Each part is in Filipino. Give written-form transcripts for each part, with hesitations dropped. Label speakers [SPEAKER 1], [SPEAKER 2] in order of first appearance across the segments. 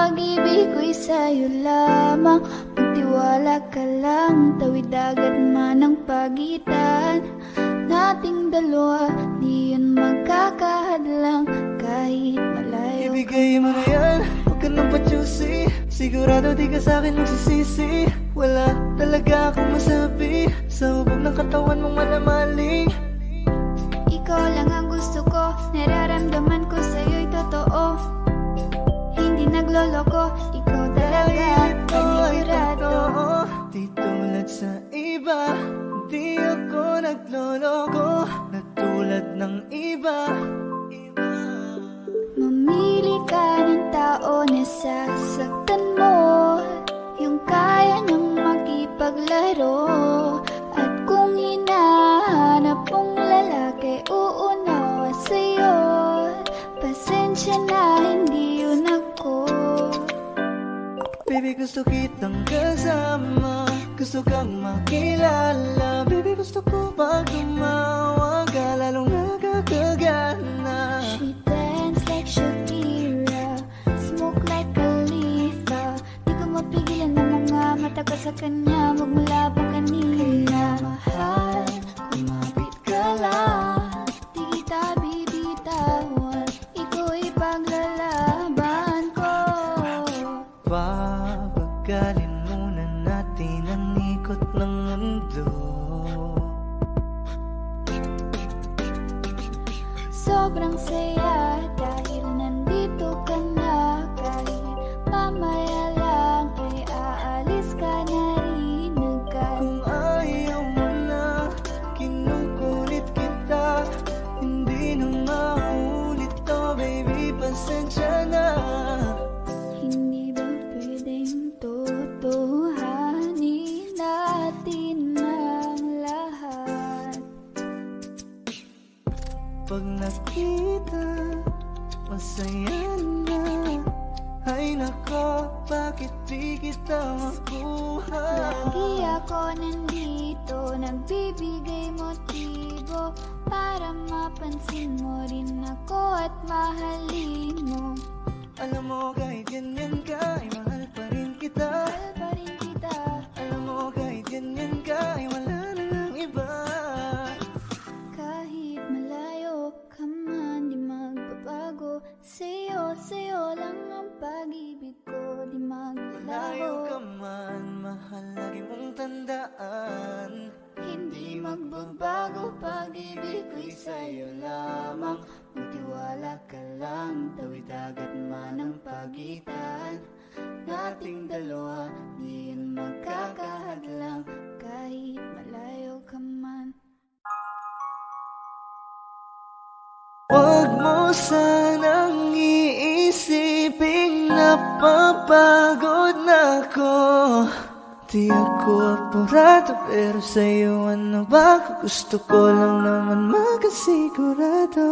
[SPEAKER 1] pag-ibig ko'y sa'yo lamang. Magtiwala ka lang, tawid dagat man ang pagitan nating dalawa, di yun magkakahadlang kahit malayo.
[SPEAKER 2] Ibigay mo na yan, huwag ka nang pa-choosy. Sigurado di ka sa'kin magsisisi. Wala talaga akong masabi sa hubog ng katawan mong malamaling.
[SPEAKER 1] Ikaw lang ang gusto ko, nararamdaman ko sa'yo'y totoo. Hindi nagloloko, ikaw talaga, panigurado.
[SPEAKER 2] Di tulad sa iba, di ako nagloloko na tulad ng iba.
[SPEAKER 1] Mamili ka ng tao na sasaktan mo, yung kaya niyang makipaglaro. At kung hinahanap mong lalaki, uunawa sa'yo. Pasensya na, hindi yun ako.
[SPEAKER 2] Baby, gusto kitang kasama, gusto kang makilala. Baby, gusto ko pag tumawa ka, lalong nakakagana.
[SPEAKER 1] She dance like Shakira, smoke like Khalifa. Di ko mapigilan ng mga mata ko sa kanya, magmula pa kanina. Mahal, kumapit ka lang, di kita bibitawan, iko'y paglalaban ko.
[SPEAKER 2] Papagalin muna natin ang ikot ng mundo.
[SPEAKER 1] Sobrang saya dahil nandito ka na. Kahit mamaya lang ay aalis ka na rin agad.
[SPEAKER 2] Kung ayaw mo na, kinukulit kita. Hindi na maulit to, baby, pasensya na.
[SPEAKER 1] Hindi ba pwedeng totohanin natin ang lahat?
[SPEAKER 2] Pag nakita, masaya na. Ay nako, bakit di kita makuha?
[SPEAKER 1] Lagi ako nandito, nagbibigay motibo para mapansin mo rin ako at mahalin mo.
[SPEAKER 2] Alam mo kahit ganyan ka, ay mahal pa rin kita.
[SPEAKER 1] Mahal pa rin kita.
[SPEAKER 2] Alam mo kahit ganyan ka, ay wala na ng iba.
[SPEAKER 1] Kahit malayo ka man, di magbabago. Sa'yo lang ang pag-ibig ko, di
[SPEAKER 2] Layo ka
[SPEAKER 1] maglaho.
[SPEAKER 2] man, mahal lagi mong tandaan.
[SPEAKER 1] Hindi magbabago, pag-ibig ko'y sa'yo lamang. Magtiwala ka lang, tawid dagat man ang pagitan nating dalawa, di yun magkakahadlang kahit malayo ka man.
[SPEAKER 2] Huwag mo sanang iisiping napapagod na ako. Di ako apurado, pero sa'yo ano ba? Gusto ko lang naman makasigurado.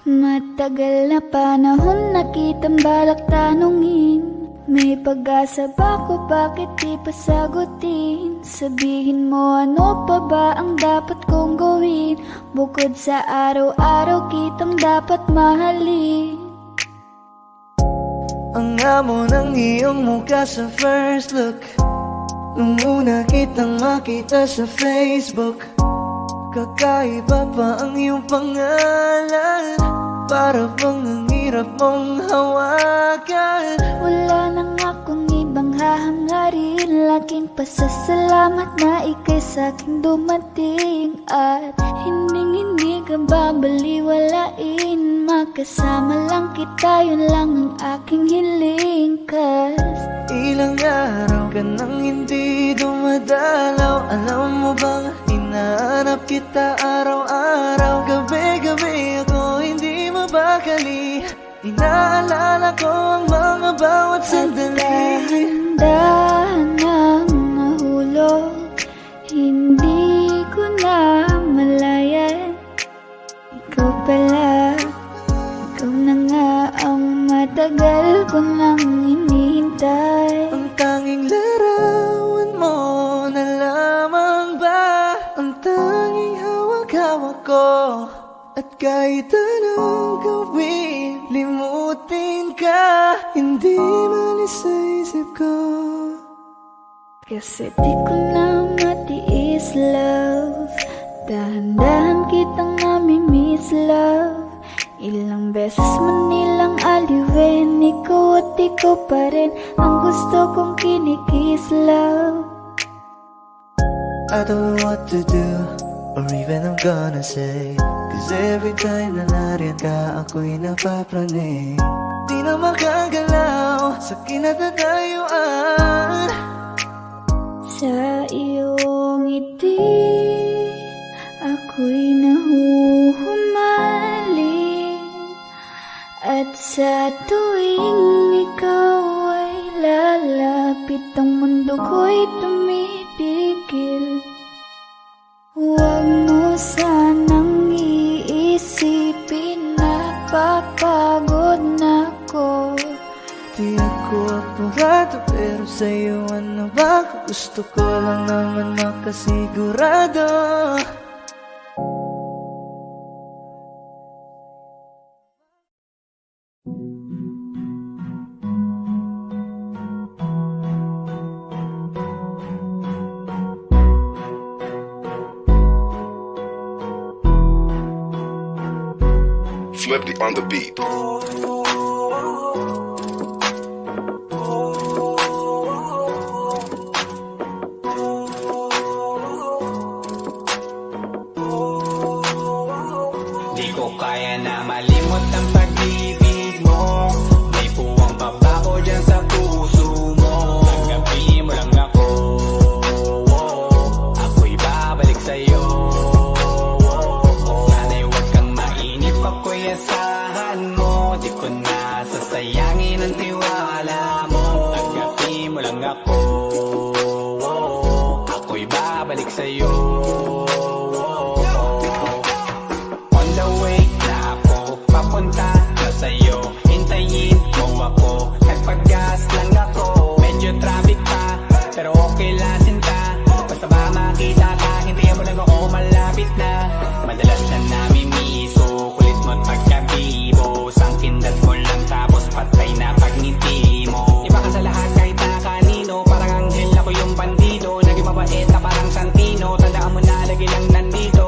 [SPEAKER 1] Matagal na panahon na kitang balak tanungin, may pag-asa ba ko, bakit di pa sagutin? Sabihin mo ano pa ba ang dapat kong gawin, bukod sa araw-araw kitang dapat mahalin.
[SPEAKER 2] Ang amo ng iyong mukha sa first look, nung una kitang makita sa Facebook. Kakaiba pa ang iyong pangalan, para bang ang hirap mong hawakan.
[SPEAKER 1] Wala nang akong ibang hahangarin, laking pasasalamat na ika'y sa'king dumating. At hindi ka babaliwalain, makasama lang kita, yun lang ang aking hiling.
[SPEAKER 2] Ilang araw ka nang hindi dumadalaw, alam mo bang hinahanap kita araw-araw. Gabi-gabi ako hindi mabakali, inaalala ko ang mga bawat sandali.
[SPEAKER 1] Dahan-dahan ang nahulog, hindi ko na malayan. Ikaw pala, ikaw na nga ang matagal ko nang hinihintay.
[SPEAKER 2] Ang tanging larawan mo na lamang ba ang tanging hawak-hawak ko. At kahit anong gawin, limutin ka, hindi malis sa isip ko.
[SPEAKER 1] Kasi di ko na matiis, love. Dahan-dahan kitang nami-miss, love. Ilang beses man nilang aliwin, ikaw at ikaw pa rin ang gusto kong kinikis, love.
[SPEAKER 2] I don't know what to do, or even I'm gonna say, cause every time na nariyan ka, ako'y napapraning. Di na makagalaw sa kinatatayuan.
[SPEAKER 1] Sa iyong ngiti, ako'y nahuhumaling. At sa tuwing ikaw ay lalapit, ang mundo ko'y tumitigil. Huwag mo sanang iisipin na papagod na ako.
[SPEAKER 2] Di ako apurado, pero sa'yo ano ba? Gusto ko lang naman makasigurado.
[SPEAKER 3] Flippy on the beat.
[SPEAKER 4] Di ko kaya na malimot ang pag-ibig mo. May puwang pabago dyan sa puso mo. Tanggapin mo lang ako, ako'y babalik sa'yo. Sana'y huwag kang mainip, ako'y asahan mo. Di ko na sasayangin ang tiwala mo. Tanggapin mo lang ako, ako'y babalik sa'yo. On the way na ako, papunta na sa'yo. Hintayin mo ako, nagpag-gas lang ako. Medyo traffic pa, pero okay lang sinta. Basta ba makita ka, hintayin mo lang ako, malapit na. Madalas na namimiso, kulit mo't pagkabibo. Sangkindat mo lang tapos patay na pagngiti mo. Iba ka sa lahat kahit na kanino, parang anghel ako yung bandido. Naging mabait na parang Santino, tandaan mo na lagi lang nandito.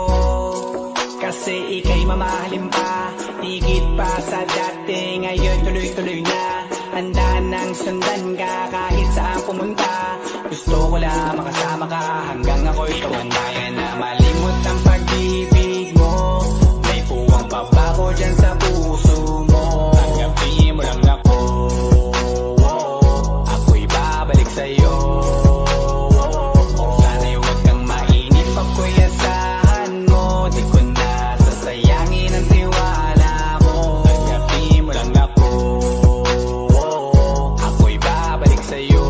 [SPEAKER 4] Kasi ika'y mamahalin pa, higit pa sa dati. Ngayon tuloy-tuloy na, handa nang sundan ka kahit saan pumunta. Gusto ko lang makasama ka hanggang ako'y tumanda na malimot ang pag-ibig mo. May puwang babago dyan sa puso mo. Tanggapin mo lang ako, ako'y babalik sa'yo. Sana'y huwag kang mainip, ako'y asahan mo. Di ko na sasayangin ang tiwala mo. Tanggapin mo lang ako, ako'y babalik sa'yo.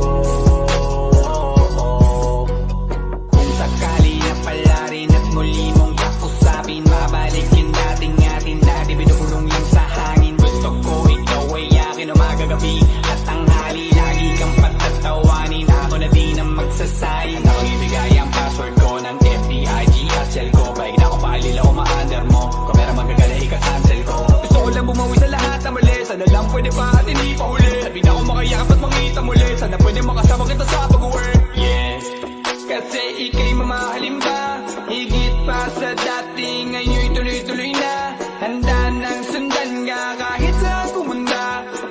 [SPEAKER 4] Kung sakali na pala rin at muli mong kakusapin, mabalik yung dating atin dati, binubulong lang sa hangin. Gusto ko ikaw ay akin umagabi at tanghali, lagi kang patatawanin. Ako na din ang magsasayin. Ako ibigay ang password ko ng FBIG at cell ko. Baik na ako paalila o ma-under mo, kung meron magagala ika-cancel ko. Gusto ko lang bumawi sa lahat na mali. Sana lang pwede pa at hindi pa huli. Sabi na ako makayakap at makita muli. Sana pwede makasama kita sa pag-work. Yes, kasi ika'y mamahalin pa, higit pa sa dati. Ngayon'y tuloy-tuloy na, handa nang sundan ka kahit saan pumunta.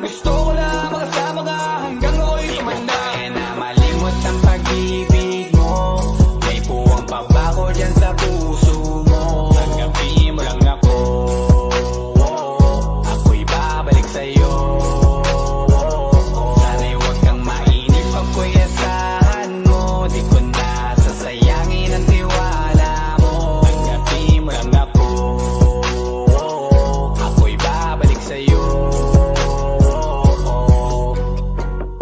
[SPEAKER 4] Gusto ko lang makasama ka hanggang ako'y tumanda. Kaya na malimot ang pag-ibig mo. May puwang pabago dyan sa puso mo. Tanggapin mo lang ako, ako'y babalik sa'yo. Sana'y huwag kang mainip, ako'y asahan mo. Di ko na sasayangin ang tiwala mo. Tanggapin mo lang ako, ako'y babalik sa'yo.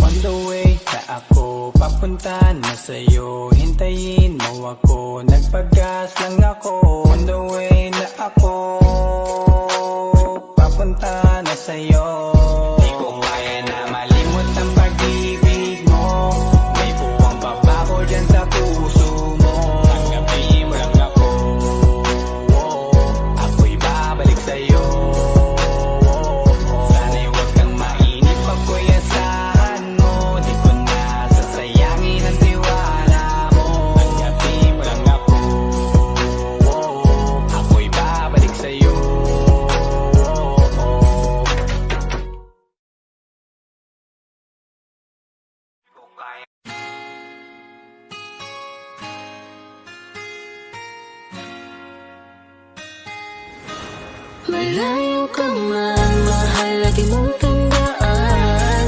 [SPEAKER 4] On the way na ako, papunta na sa'yo. Hintayin mo ako, nagpag-gas lang ako. On the way na ako, papunta na sa'yo. Di ko kaya na malimot ang pag-ibig mo. May puwang babago dyan sa puso mo. Tanggapin mo lang ako, ako'y babalik sa'yo. Sana'y huwag kang mainip,
[SPEAKER 5] malayo ka man, mahal lagi mong tandaan.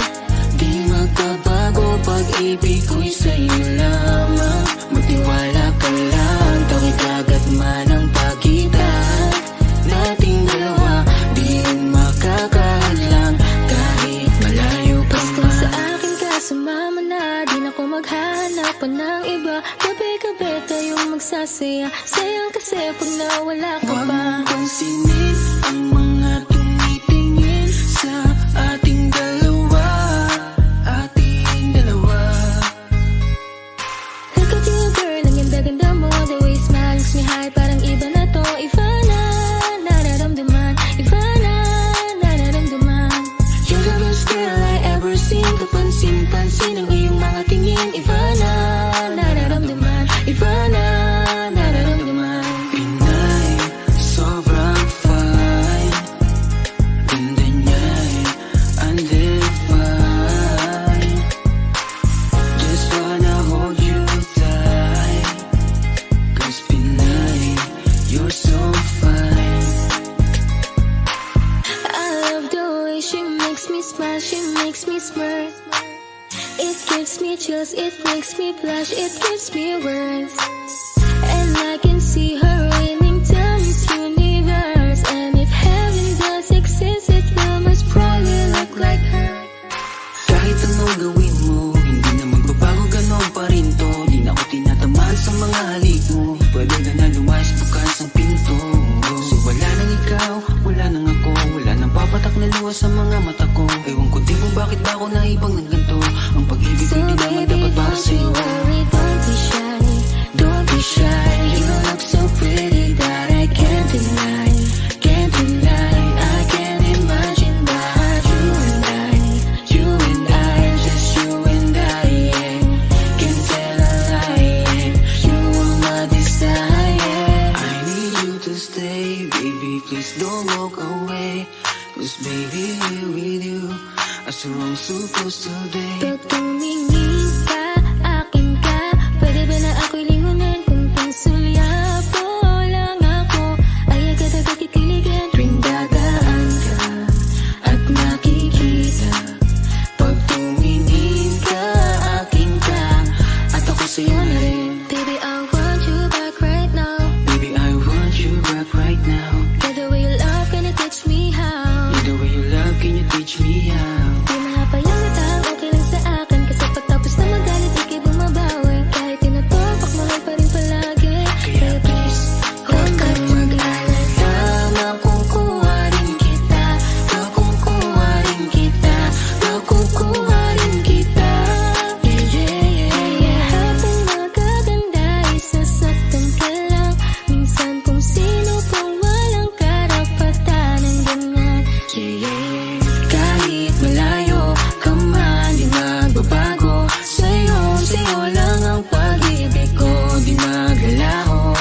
[SPEAKER 5] Di magbabago, pag-ibig ko'y sa'yo lamang. Magtiwala ka lang, tawid agad man ang pagitan nating dalawa, di yun makakahadlang kahit malayo ka man. Basta sa akin ka, sumama na, di na ko maghahanap pa ng iba. Gabi-gabi tayong magsasaya, sayang kasi pag nawala ka pa. Huwag mong pansinin ang mga tumitingin sa ating dalawa, ating dalawa. Look at you girl, ang ganda-ganda mo, the way you smile makes me high, parang iba na to. Iba na, nararamdaman, iba na, nararamdaman. You're the best girl I ever seen, kapansin-pansin ang iyong mga tingin. Iba na, nararamdaman, iba na, nararamdaman. Pinay, sobrang fine, ganda niya'y undefined. Just wanna hold you tight, 'cause Pinay, you're so fine. I love the way she makes me smile, she makes me smirk. It gives me chills, it makes me blush, it gives me words. And I can see her raining down this universe. And if heaven does exist, it will most probably look like her. Kahit anong gawin mo, hindi na magbabago, ganon pa rin to. Di na ako tinatamaan sa mga halik mo. Pwede ka na lumayas, bukas ang pinto. So wala nang ikaw, wala nang ako, wala nang papatak na luha sa mga mata ko. Ewan ko din kung bakit ba ako naibang ng ganito. Ang pag-ibig ko hindi naman dapat para sa'yo. Don't be shy, don't be shy. You look so pretty that I can't deny, can't deny. I can't imagine that you and I, just you and I, yeah. Can't tell a lie, yeah. You are my desire. I need you to stay, baby, please don't walk away. 'Cause baby, here with you, as we're all supposed to be. Pag tumingin ka, akin ka, pwede ba na ako'y lingunin? Kung pansulyapo lang ako, ay agad-agad kikiligan. Tuwing dadaan ka at nakikita, pag tumingin ka, akin ka, at ako sa'yo na rin. Baby, I want you back right now. Baby, I want you back right now. Get the way you love, can you teach me how? Get the way you love, can you teach me how? Di mga payang okay lang sa akin, kasi pagtapos na magalit, ikay bumabawi. Kahit tinatopak mo lang pa rin palagi. Kaya please, huwag kang mag-alala. Makukuha rin kita, makukuha rin kita, makukuha rin kita. Yeah, yeah, yeah. Lahat ng magaganda ay sasaktan ka lang. Minsan kung sino pang walang karapatan ng ganyan. Yeah, yeah, yeah. Kahit malayo ka man, di magbabago. Sa'yo lang ang pag-ibig ko, di maglalaho.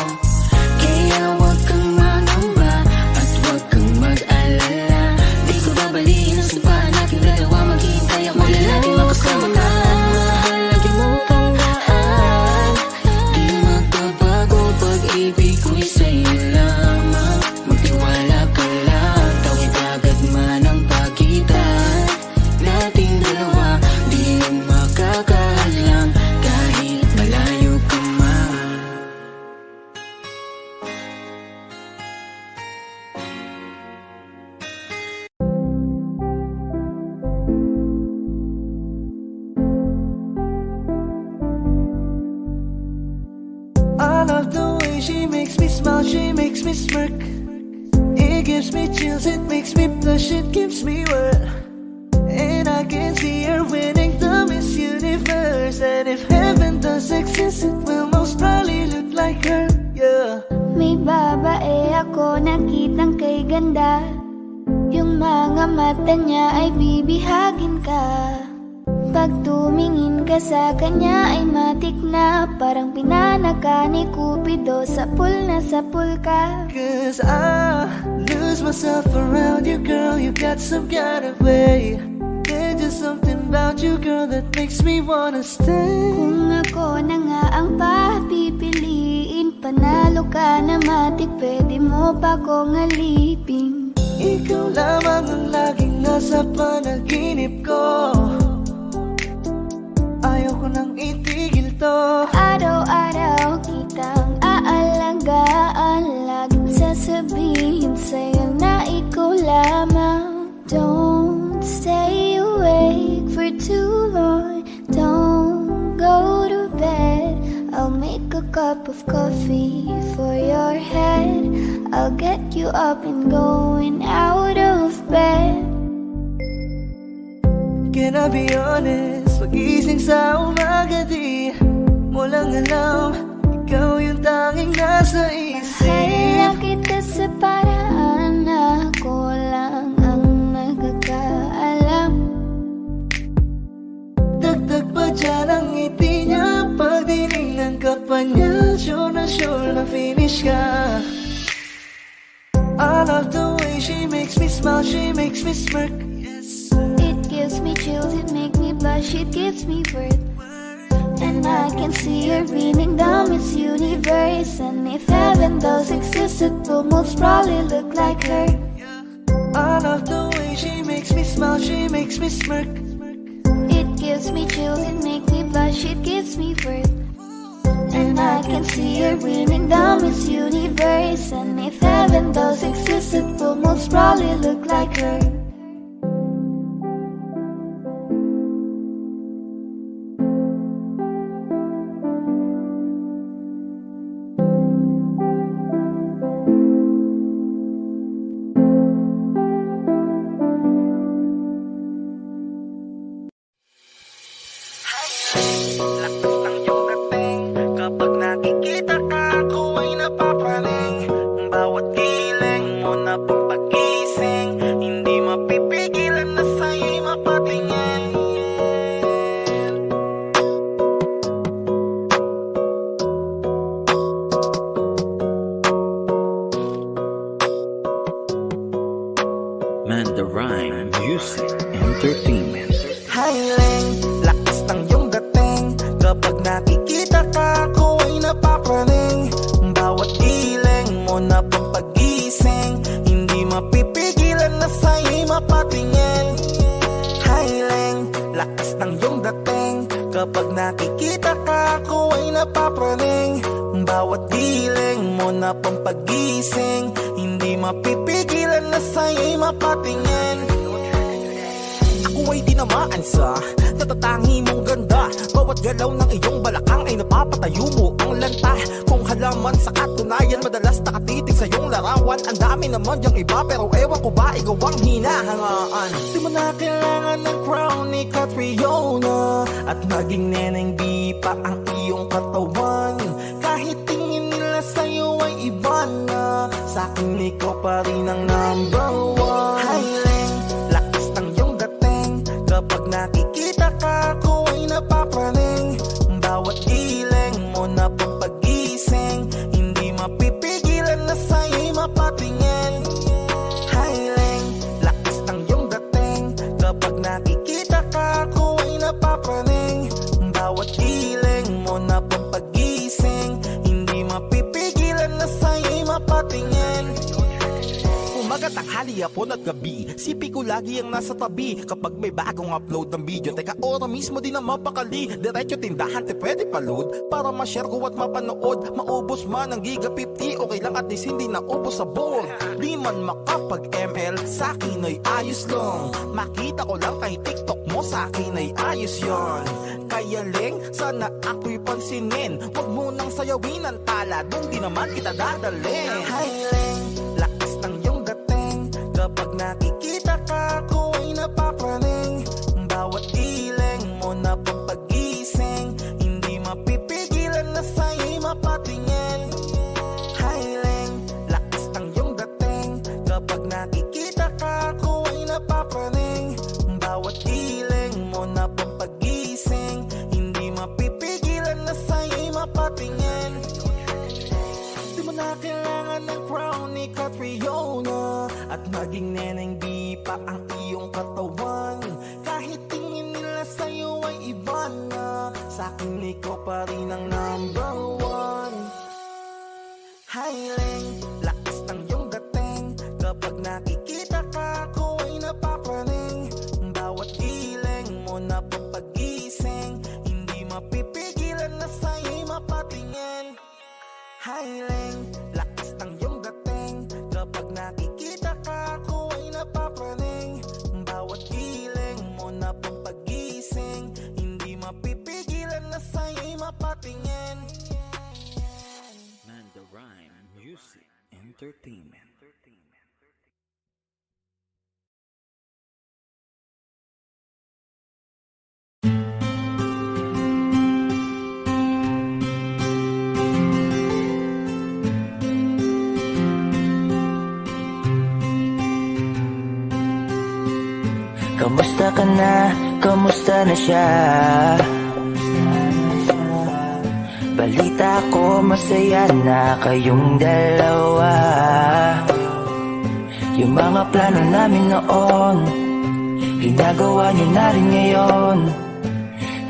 [SPEAKER 5] Kaya huwag kang mangamba at huwag kang mag-alala. Di ko babaliin ang sumpaan natin dalawa, maghihintay ako lalaking makasama ka. Mahal lagi mong tandaan, di magbabago, pag-ibig ko'y sa'yo lamang. Magtiwala ka lang, tawid agad man ang pagitan nating dalawa, di yun makakahadlang kahit malayo ka man.
[SPEAKER 2] I love the way she makes me smile, she makes me smirk. It gives me chills, it makes me blush, it gives me work. And I can see her winning the Miss Universe. And if heaven does exist, it will most probably look like her, yeah.
[SPEAKER 1] May babae ako nakitang kay ganda. Yung mga mata niya ay bibihagin ka. Pag tumingin ka sa kanya ay matik na, parang pinanaka ni Cupido, sapul na sapul ka.
[SPEAKER 2] 'Cause I lose myself around you, girl. You got some kind of way. There's just something about you, girl, that makes me wanna stay.
[SPEAKER 1] Kung ako na nga ang papipiliin, panalo ka na matik, pwede mo pa kong alipin.
[SPEAKER 2] Ikaw lamang ang laging nasa panaginip ko. Ayaw ko nang itigil to.
[SPEAKER 1] Araw-araw kitang aalagaan, laging sasabihin sa'yo na ikaw lamang. Don't stay awake for too long, don't go to bed. I'll make a cup of coffee for your head, I'll get you up and going out of bed.
[SPEAKER 2] Can I be honest? Pag-ising sa umaga di mo lang alam, ikaw yung tanging nasa isip.
[SPEAKER 1] Mahal kita sa paraan na ako lang ang nagkakaalam.
[SPEAKER 2] Dagdag pa dyan ang ngiti niya, pag dinignan ka pa niya, sure na finish ka. I love the way she makes me smile, she makes me smirk.
[SPEAKER 1] It gives me chills, it makes me blush, it gives me worth. And I can see her beaming down Miss Universe. And if heaven does exist, it will most probably look like her.
[SPEAKER 2] I love the way she makes me smile, she makes me smirk.
[SPEAKER 1] It gives me chills, it makes me blush, it gives me worth. And I can see her beaming down Miss Universe. And if heaven does exist, it will most probably look like her.
[SPEAKER 4] Lakas ng iyong dating, kapag nakikita ka, ako ay napapraning. Bawat giling mo na pagpagising, hindi mapipigilan na sa'yo'y mapatingin.
[SPEAKER 6] Mandarine Music Entertainment.
[SPEAKER 4] Highling, lakas ng iyong dating, kapag nakikita ka, ako ay napapraning. Bawat giling mo na pagpagising, hindi mapipigilan na sa'yo'y mapatingin. Highling, lakas ng iyong dating, kapag nakikita ka, ako ay napapraning. Bawat giling mo na pampagising, hindi mapipigilan na sa'yo'y mapatingin. Ako ay tinamaan sa natatangi mong ganda. Bawat galaw ng iyong balakang ay napapatayo mo ang lanta. Kung halaman sa katunayan, madalas nakatitig sa iyong larawan. Ang dami naman yung iba, pero ewan ko ba ikaw ang hinahangaan. Di mo na kailangan ng crown ni Catriona, at maging neneng di pa ang iyong katawan. Kahit tingin nila sa'yo ay iba na, sa'kin ikaw pa rin ang number one. Highling, lakas ng iyong dating, kapag nakikita ka, ako ay napapraning. Bawat giling mo na pampagising, hindi mapipigilan na sa'yo'y mapatingin. Highling, lakas ng iyong dating, kapag nakikita ka, ako ay napapraning. Bawat giling mo na pampagising, hindi mapipigilan na sa'yo'y mapatingin. Umaga, tanghali, hapon at gabi, sipi ko lagi ang nasa tabi. Kapag may bagong upload ng video, teka ora mismo din ang mapakali. Diretso tindahan, te pwede pa-load, para ma-share ko at mapanood. Maubos man ang giga 50, okay lang at least hindi naubos sa board. Di man makapag-ML, sa'kin ay ayos lang. Makita ko lang kay TikTok mo, sa'kin ay ayos yon. Kaya Leng, sana ako'y pansinin, wag mo nang sayawin ang tala, dun di naman kita dadalhin. Hi Leng, lakas ng iyong dating, kapag nakikita ka, ako ay napapraning. Bawat giling mo na pampagising, hindi mapipigilan na sa'yo'y mapatingin. Highling, lakas ng iyong dating, kapag nakikita ka, ako ay napapraning. Bawat giling mo na pampagising, hindi mapipigilan na sa'yo'y mapatingin. Di mo na kailangan ng crown ni Catriona, at maging neneng di pa ang iyong katawan. Kahit tingin nila sa'yo ay iba na, sa'kin ikaw pa rin ang number one. Highling, lakas ng iyong dating, kapag nakikita
[SPEAKER 7] Highling, lakas ng iyong dating. Kapag nakikita ka, ako ay napapraning. Bawat giling mo na pampagising, hindi mapipigilan na sa'yo'y mapatingin.
[SPEAKER 6] Manda Rhyme Music Entertainment.
[SPEAKER 8] Kamusta ka na? Kamusta na siya? Balita ko masaya na kayong dalawa. Yung mga plano namin noon, ginagawa niyo na rin ngayon.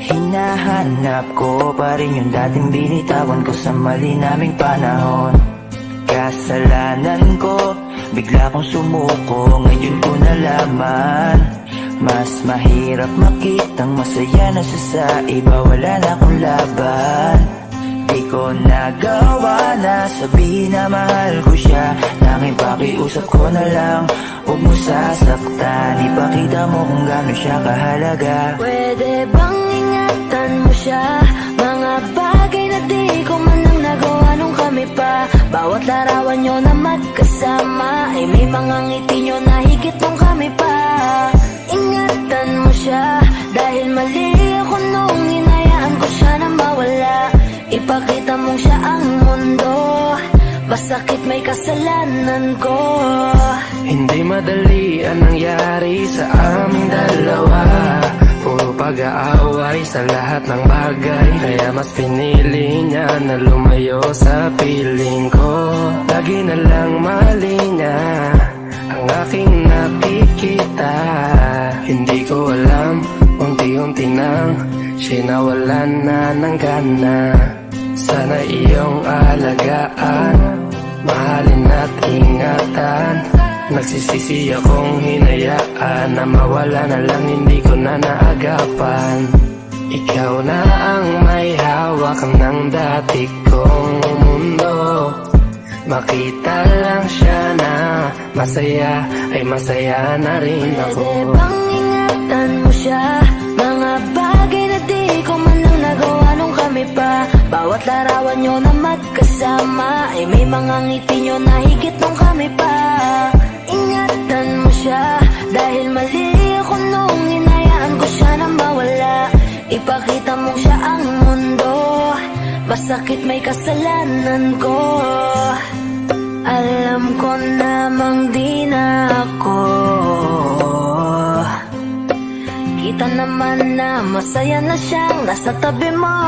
[SPEAKER 8] Hinahanap ko pa rin yung dating binitawan ko sa mali naming panahon. Kasalanan ko, bigla kong sumuko, ngayon ko nalaman. Mas mahirap makitang masaya na siya sa iba, wala na akong laban. Di ko nagawa na sabihin na mahal ko siya. Tanging pakiusap ko na lang, huwag mo sasaktan. Ipakita mo kung gano'n siya kahalaga.
[SPEAKER 5] Pwede bang ingatan mo siya? Mga bagay na di ko man lang nagawa nung kami pa. Bawat larawan nyo na magkasama ay may mga ngiti nyo na higit nung kami pa. Ingatan mo siya, dahil mali ako nung hinayaan ko siya na mawala. Ipakita mong siya ang mundo, masakit may kasalanan ko.
[SPEAKER 9] Hindi madali ang nangyari sa aming dalawa. Puro pag-aaway sa lahat ng bagay, kaya mas pinili niya na lumayo sa piling ko. Lagi na lang mali niya ang aking nakikita. Hindi ko alam, unti-unti nang sinawalan na ng gana. Sana iyong alagaan, mahalin at ingatan. Nagsisisi akong hinayaan na mawala na lang, hindi ko na naagapan. Ikaw na ang may hawak ng dati kong mundo. Makita lang siya na masaya, ay masaya na rin ako.
[SPEAKER 5] Pwede bang ingatan mo siya? Mga bagay na di ko man lang nagawa nung kami pa. Bawat larawan nyo na magkasama ay may mga ngiti nyo na higit nung kami pa. Ingatan mo siya, dahil mali ako nung hinayaan ko siya na mawala. Ipakita mo siya ang mundo, masakit may kasalanan ko. Alam ko namang di na ako. Kita naman na masaya na siyang nasa tabi mo.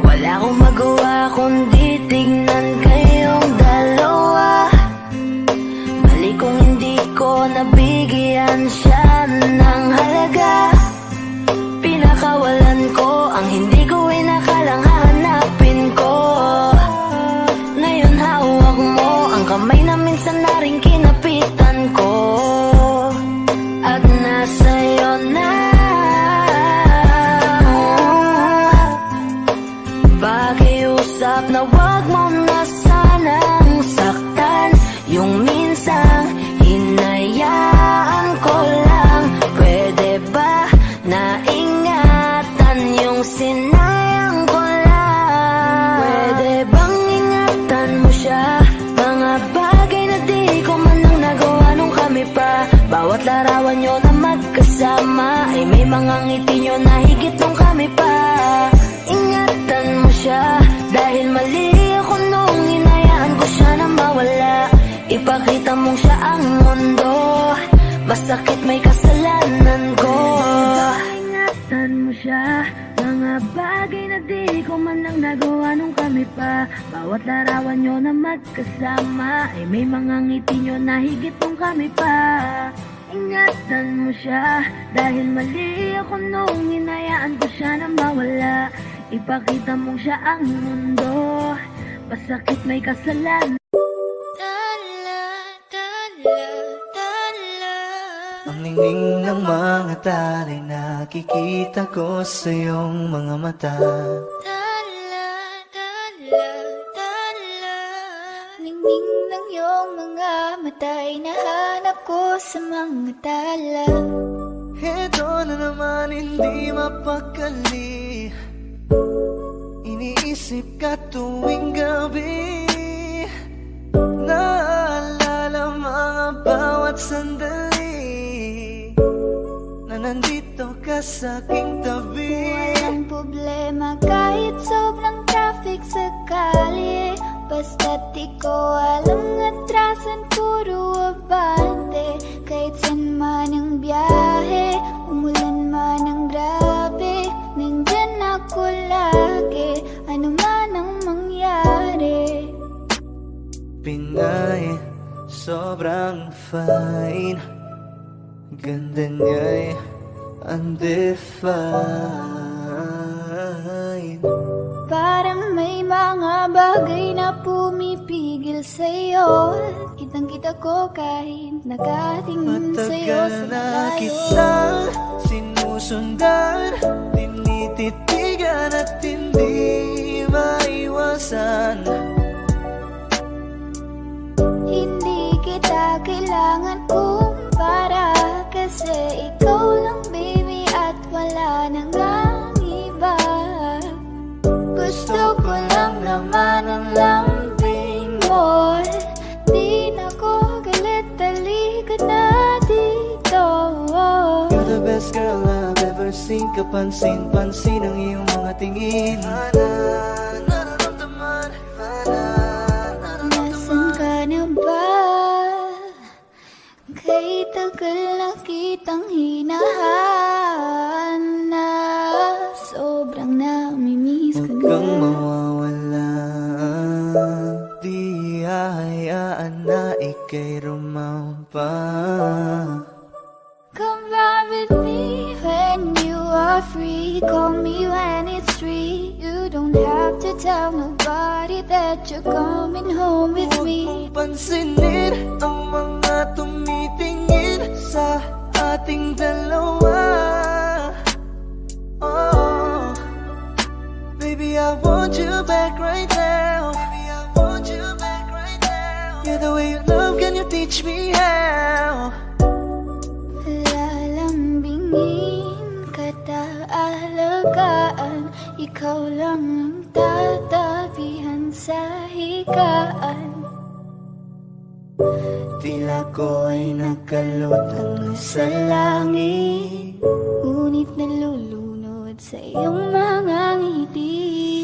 [SPEAKER 5] Wala akong magawa kundi tignan kayong dalawa. Mali kung hindi ko nabigyan siya ng halaga. Pinakawalan ko ang hindi ko inakalang hahanapin ko. Ngayon hawak mo ang kamay na minsan na rin kinapitan ko. At nasa'yo na. Pakiusap na wag mo na sanang saktan. Yung minsang hinayaan ko lang. Pwede ba na ingatan yung sinayang ko lang? Pwede bang ingatan mo siya? Mga bagay na di ko man lang nagawa nung kami pa. Bawat larawan nyo na magkasama ay may mga ngiti nyo na higit nung kami pa. Ingatan mo siya, dahil mali ako nung hinayaan ko siya na mawala. Ipakita mong siya ang mundo, masakit may kasalanan ko. Ingatan mo siya, mga bagay na di ko man lang nagawa nung kami pa. Bawat larawan nyo na magkasama ay may mga ngiti nyo na higit nung kami pa. Ingatan mo siya, dahil mali ako nung hinayaan ko siya na mawala. Ipakita mong siya ang mundo, masakit may kasalanan.
[SPEAKER 2] Ang ningning ng mga tali, nakikita ko sa iyong mga mata.
[SPEAKER 1] matay nahanap ko sa mga tala.
[SPEAKER 2] Heto na naman hindi mapakali, iniisip ka tuwing gabi. Naalala mga bawat sandali na nandito ka sa aking tabi.
[SPEAKER 1] Walang problema kahit sobrang traffic sa kalye, basta't ikaw alam atrasan puro abante. Kahit san man ang biyahe, umulan man ang grabe, nandyan ako lagi, ano man ang mangyari.
[SPEAKER 2] Pinay, sobrang fine, ganda niya'y undefined.
[SPEAKER 1] Parang may mga bagay na pumipigil sa'yo, kitang-kita ko kahit nakatingin sa'yo
[SPEAKER 2] Matagal
[SPEAKER 1] sa
[SPEAKER 2] na
[SPEAKER 1] malayo.
[SPEAKER 2] kitang sinusundan, tinititigan at hindi maiwasan.
[SPEAKER 1] Hindi kita kailangan kumpara, kasi ikaw lang baby at wala nang ang iba. Gusto ko lang naman ang lambing mo, di na ko galit, halika na dito.
[SPEAKER 2] You're the best girl I've ever seen, kapansin-pansin ang iyong mga tingin.
[SPEAKER 1] Nasaan ka na ba? Kay tagal na kitang hinahanap, sobrang namimiss ko
[SPEAKER 2] Huwag
[SPEAKER 1] na.
[SPEAKER 2] kang mawawala, di hahayaan na ika'y rumampa.
[SPEAKER 1] Come ride with me when you are free, call me when it's free. You don't have to tell nobody that you're coming home with
[SPEAKER 2] Huwag
[SPEAKER 1] me.
[SPEAKER 2] mong pansinin ang mga tumitingin sa ating dalawa. Oh, baby, I want you back right now. Baby, I want you back right now. Yeah, the way you love, can you teach me how?
[SPEAKER 1] Lalambingin kita, alagaan, ikaw lang ang tatabihan sa higaan.
[SPEAKER 2] Tila ko ay nakalutang sa langit,
[SPEAKER 1] Ngunit nalulunod sa iyong mga ngiti.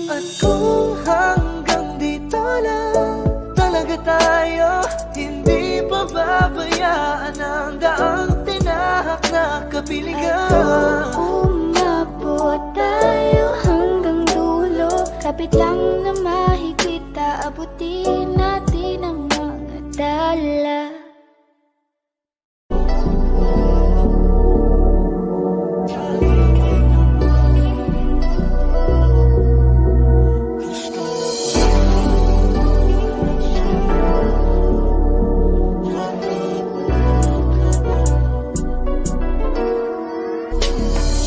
[SPEAKER 2] at kung hanggang dito lang talaga tayo, hindi pa babayaan ang daang tinahak na kapiligan.
[SPEAKER 1] Umabot tayo hanggang dulo, kapit lang na mahigpit, aabutin natin ang mga dala.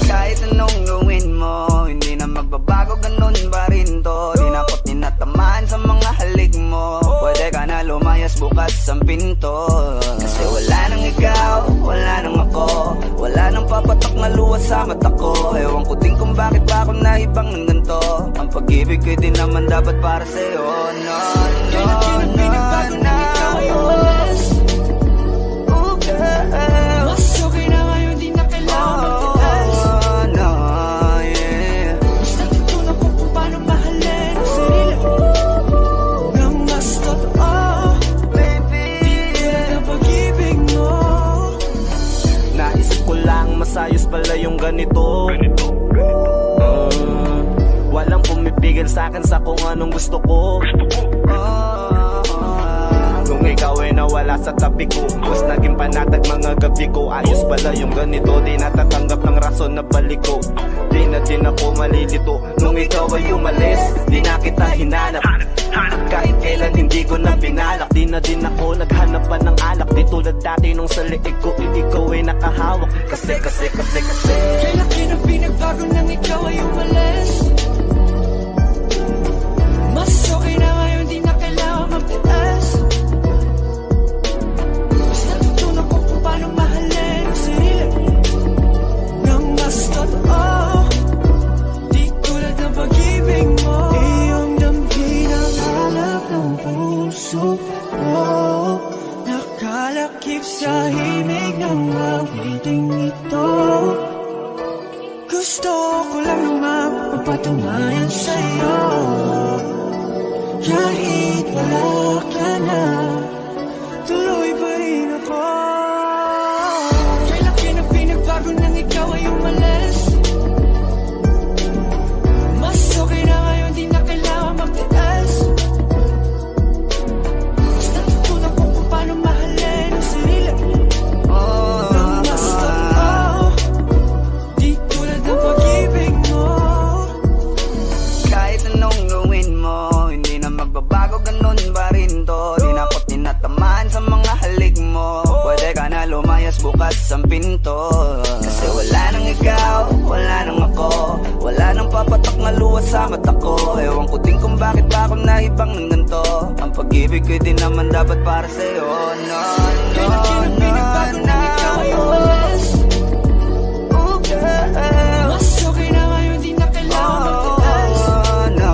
[SPEAKER 4] Kahit anong gawin mo, hindi na magbabago, ganun pa rin to. Di na ko tinatamaan sa mga halik mo. Pwede ka na lumayas, bukas ang pinto. Kasi wala nang ikaw, wala nang ako, wala nang papatok na luwas sa mata ko. Ewan ko din kung bakit ba ako naibang ng ganito. Ang pag-ibig ko din naman dapat para sa'yo. No, no, no, no. Oh, girl.
[SPEAKER 7] Mas okay na ngayon, di na kailangan magtiis.
[SPEAKER 4] Oh, no, yeah.
[SPEAKER 7] Basta tutunan ko kung paano mahalin ang sarili nang mas totoo.
[SPEAKER 4] Baby,
[SPEAKER 7] Tigil ang pag-ibig mo.
[SPEAKER 4] naisip ko lang masayos pala yung ganito. Walang pumipigil sa'kin sa kung anong gusto ko. Kung ikaw ay nawala sa tabi ko, mas naging panatag mga gabi ko. Ayos pala yung ganito, di natatanggap ng rason na balik ko. Di na din ako malilito nung ikaw ay umalis, di na kita hinanap. Kahit kailan hindi ko na pinalak, di na din ako naghanap pa ng alak. Di tulad dati nung sa liig ko, ikaw ay nakahawak. Kasi
[SPEAKER 7] Kaya laki ng pinagbago nang ikaw ay umalis. Mas okay na ngayon, di na kailangan magtiis.
[SPEAKER 10] ko din naman dapat para sa'yo. No,
[SPEAKER 7] Kailan pinagbago na ikaw ay umalis?
[SPEAKER 10] Oh girl,
[SPEAKER 7] Mas okay na ngayon, di na kailangan magtiis.
[SPEAKER 10] oh no,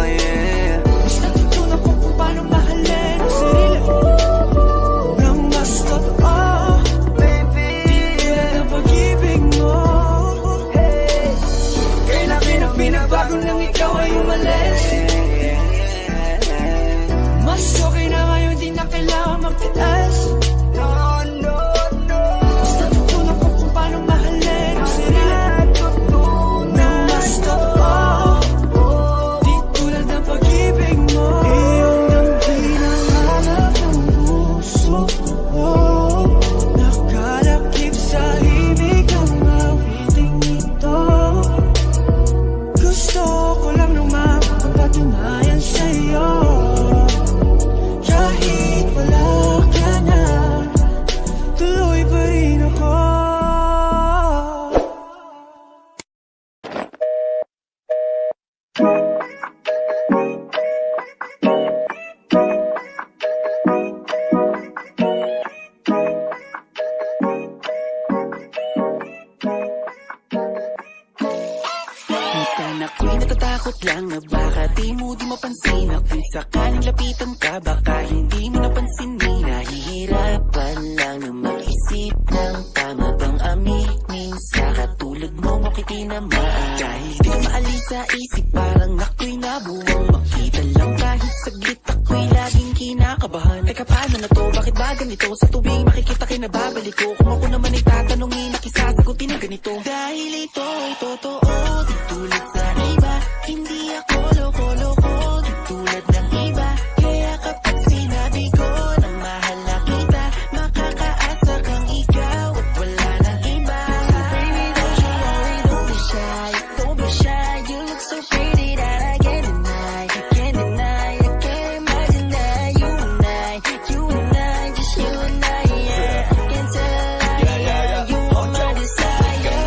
[SPEAKER 10] yeah.
[SPEAKER 7] Mas natutunan ko kung paano mahalin ang sarili nang mas totoo.
[SPEAKER 10] Baby,
[SPEAKER 7] Tulad ng pag-ibig mo. Kailan pinagbago nang ikaw ay umalis? Mas okay na ngayon, di na kailangan magtiis.
[SPEAKER 10] no, no, no.
[SPEAKER 7] Mas natutunan ko kung paano mahalin ang sarili nang mas totoo. Di tulad ng pag-ibig mo. Iyong ang hinahanap ng puso ko. Nakalakip sa himig ang awiting ito. Gusto ko lang nung mapapatunayan sa'yo. Kahit wala ka na, tuloy pa rin ako.
[SPEAKER 4] Minsan ako'y natatakot lang na baka di mo mapansin. At kung sakaling lapitan ka, baka hindi mo napansinin. Nahihirapan lang na mag-isip ng tama bang aminin sa katulad mong ako'y tinamaan. Dahil di maalis sa isip, parang ako'y nabuwang makita lang kahit saglit. Ako'y laging kinakabahan. Teka, paano na to? Bakit ba ganito? Sa tuwing makikita kinababalik ko. Kung ako naman ay tatanungin, nakisasagutin ng ganito. Dahil ito ay totoo, di tulad sa iba. Hindi ako loko-loko, di tulad ng iba. Kaya kapag sinabi ko na mahal na kita, makakaasa kang ikaw at wala nang iba. So baby, don't you worry, don't be shy. Don't be shy, you look so pretty that I can't deny. I can't deny, I can't imagine that you and I, just you and I, yeah. I can't tell a lie, yeah. You are my desire.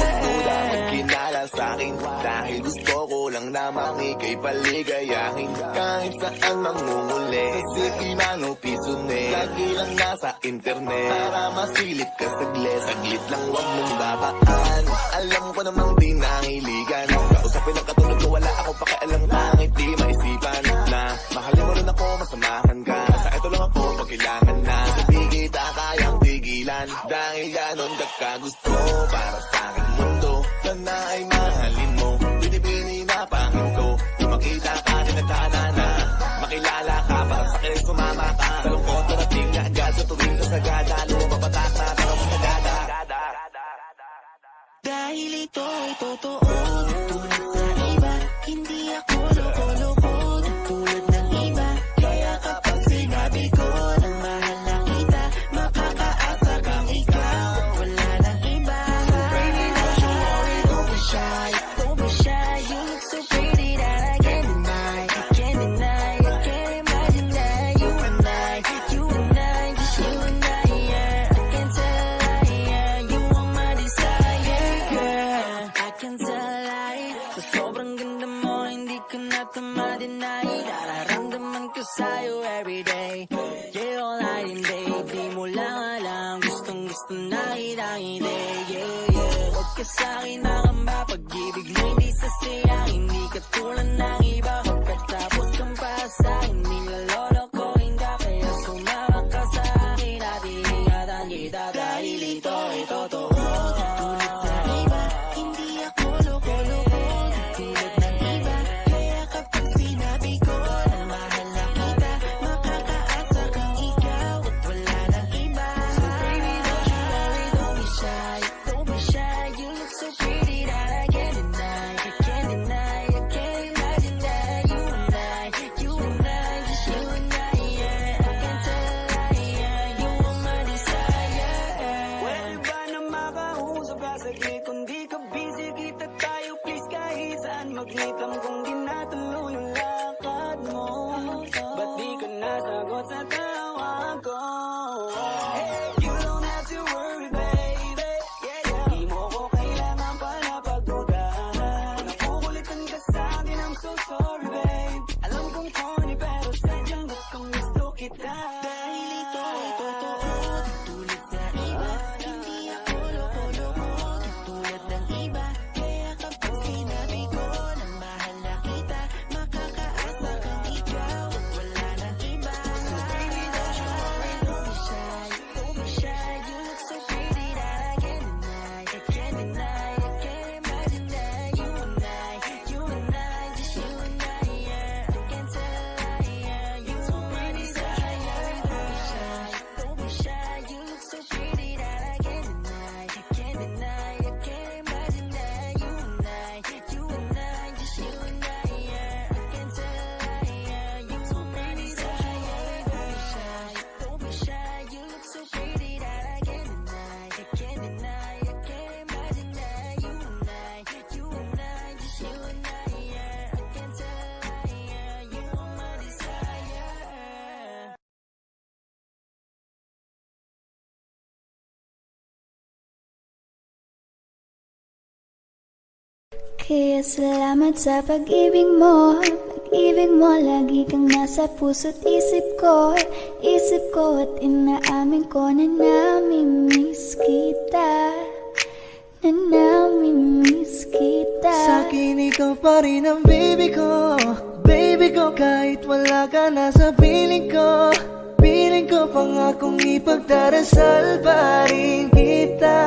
[SPEAKER 11] Magkinala sa'kin dahil gusto ko lang namang ika'y paligayahin. Kahit saan mangunguli, sa city man o pisune, lagi lang nasa internet para masilip ka saglit. Saglit lang wag mong babaan, alam ko namang di nangiligan. Kausapin ang katulad ko, wala ako pakialam, kahit di maisipan na mahalin mo rin ako, masamahan ka. Sa ito lang ako pag kailangan na, hindi kita kayang tigilan. Dahil ganon ka kagusto para sa aking mundo, sana ay mahalin mo. Binibini na pangin ko, kung makita ka tinatana na, makilala ka para sa akin sumama ka. Sa lungkot narating na agad sa tuwing sasagada, lumapapatak na pero masagada.
[SPEAKER 4] Dahil ito ay totoo, di tulad sa iba. Hindi ako loko-loko, di tulad ng iba. Kaya kapag sinabi ko na mahal na kita, makakaasa kang ikaw at wala nang iba. So baby, don't you worry, don't be shy. Don't be shy, you look so pretty that I can't deny. I can't deny, I can't imagine that you and I, just you and I, yeah. I can't tell a lie, yeah. You are my desire, girl. I can't tell a lie. Sa sobrang ganda mo, hindi ka na ma-deny. Nararamdaman ko sa'yo everyday. Yeah, all night and day. Di mo lang alam, gustong gusto na kitang hindi. Yeah, yeah. Huwag ka sa'kin nakamba, pag-ibig mo hindi sasayang. Hindi ka tulad ng iba, pagkatapos kang para sa'kin. Nilololo ko, hindi kaya sumama ka sa'kin. At iingatan kita dahil ito ay totoo. Di tulad sa iba, hindi ako loko-loko. Di tulad ng iba, kaya kapag sinabi ko na mahal na kita, makakaasa kang ikaw at wala nang iba. So baby, don't you worry, don't be shy. Don't be shy, you look so pretty that I can't deny. I can't deny, I can't imagine that you and I,
[SPEAKER 1] Kaya salamat sa pag-ibig mo. Pag-ibig mo, lagi kang nasa puso't isip ko. Isip ko at inaamin ko na namimiss kita. Na namimiss kita.
[SPEAKER 2] Sa'kin ikaw pa rin ang baby ko. Baby ko, kahit wala ka na sa piling ko. Piling ko pangakong ipagdarasal pa rin kita.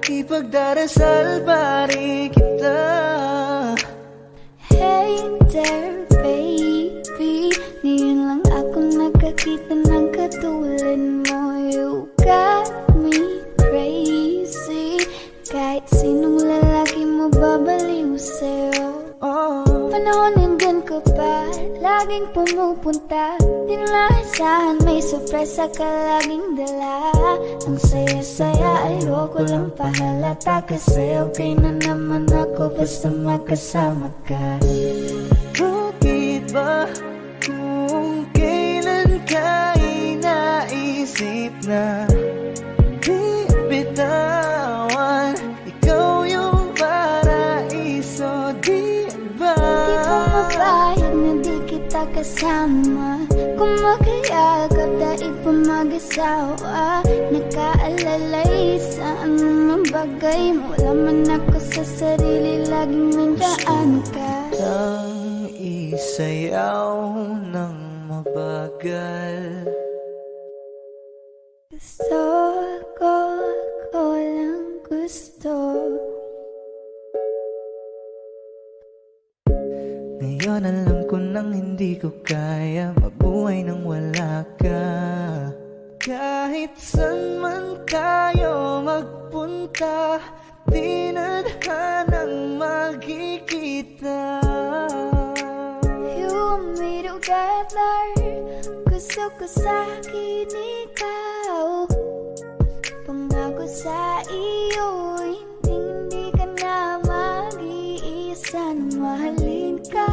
[SPEAKER 2] Ipagdarasal pa rin kita.
[SPEAKER 1] Hey there baby, ngayon lang ako nakakita ng katulad mo. You got me crazy. Kahit sinong lalaki mo babaliw sa'yo. Panahon nandun ka pa, laging pumupunta. Di nalasahan, may sorpresa ka laging dala. Ang saya-saya, ayoko lang pahalata. Kasi okay na naman ako basta magkasama ka.
[SPEAKER 2] Bakit ba kung kailan ka inaisip na di bitawan? Ikaw yung paraiso, di ba?
[SPEAKER 1] Di pumapayag na di kita kasama. Kung magkayagap dahil pa mag-asawa. Nakaalalay sa anumang bagay. Wala man ako sa sarili, laging nandaan ka.
[SPEAKER 2] Ang isayaw ng mabagal.
[SPEAKER 1] Gusto ko, ako lang gusto.
[SPEAKER 2] Ngayon alam ko nang hindi ko kaya mabuhay nang wala ka. Kahit saan man tayo magpunta, di na hanang magkikita.
[SPEAKER 1] You and me together, gusto ko sa'kin ikaw. Pangako sa iyo, hindi ka na mag-iisa. Mahalin ka,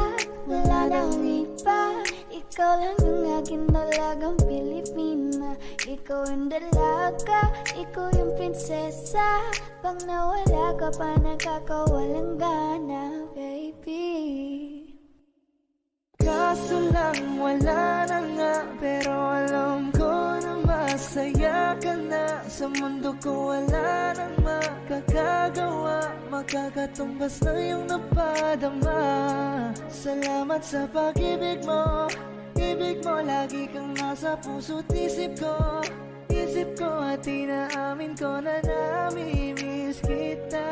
[SPEAKER 1] wala nang iba. Ikaw lang yung aking dalagang Pilipina. Ikaw yung dalaga, ikaw yung prinsesa. Pag nawala ka pa, nakakawalang gana, baby.
[SPEAKER 2] Kaso lang wala na nga, pero alam ko na masaya ka na. Sa mundo ko wala nang makakagawa, makakatumbas na yung napadama. Salamat sa pag-ibig mo. Ibig mo, lagi kang nasa puso't isip ko. Isip ko at inaamin ko na namimiss kita.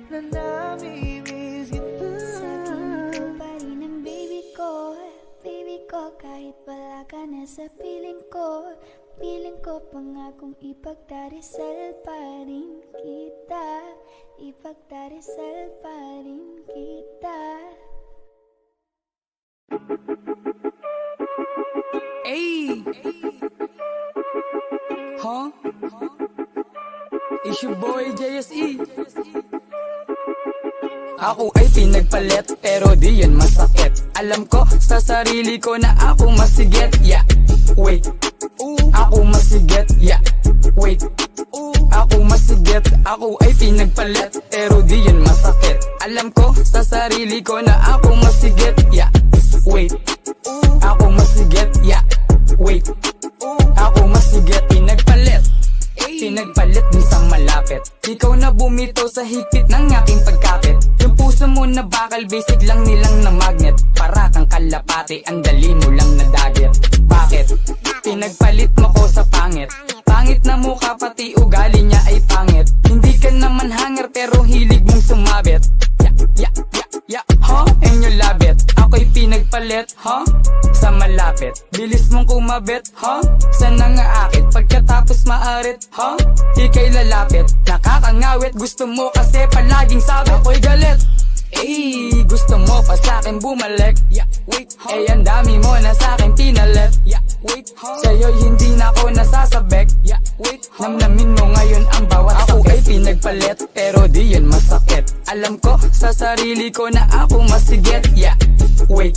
[SPEAKER 2] Na namimiss kita.
[SPEAKER 1] Sa'kin ko pa rin ang baby ko. Baby ko, kahit wala ka na sa piling ko. Piling ko pangakong ipagdarasal pa rin kita. Ipagdarasal pa rin kita.
[SPEAKER 4] Hey! Huh? It's your boy JSE. Ako ay pinagpalit pero di yan masakit. Alam ko sa sarili ko na ako masigit. Yeah, wait. Ako masigit. Yeah, wait. Ako masigit. Ako ay pinagpalit pero di yan masakit. Alam ko sa sarili ko na ako masigit. Yeah, wait. Ako masigit. Yeah, wait. Ako masigit. Pinagpalit. Pinagpalit din sa malapit. Ikaw na bumito sa higpit ng aking pagkapit. Yung puso mo na bakal, basic lang nilang na magnet. Para kang kalapate, ang dali mo lang na dagit. Bakit? Pinagpalit mo ko sa pangit. Pangit na mukha pati ugali niya ay pangit. Hindi ka naman hanger pero hilig mong sumabit. Yeah, huh? And you love it. Ako'y pinagpalit, huh? Sa malapit. Bilis mong kumabit, huh? Sa nangaakit. Pagkatapos maarit, huh? Ika'y lalapit. Nakakangawit, gusto mo kasi palaging sabi. Ako'y galit. Eh, gusto mo pa sa'kin bumalik. Yeah, wait, eh, ang dami mo na sa'kin pinalit. Yeah, wait, sa'yo'y hindi na ako nasasabek. Yeah, wait, namnamin mo ngayon ang bawat sakit. Ako ay pinagpalit, pero di yun masakit. Alam ko sa sarili ko na ako masigit. Yeah, wait,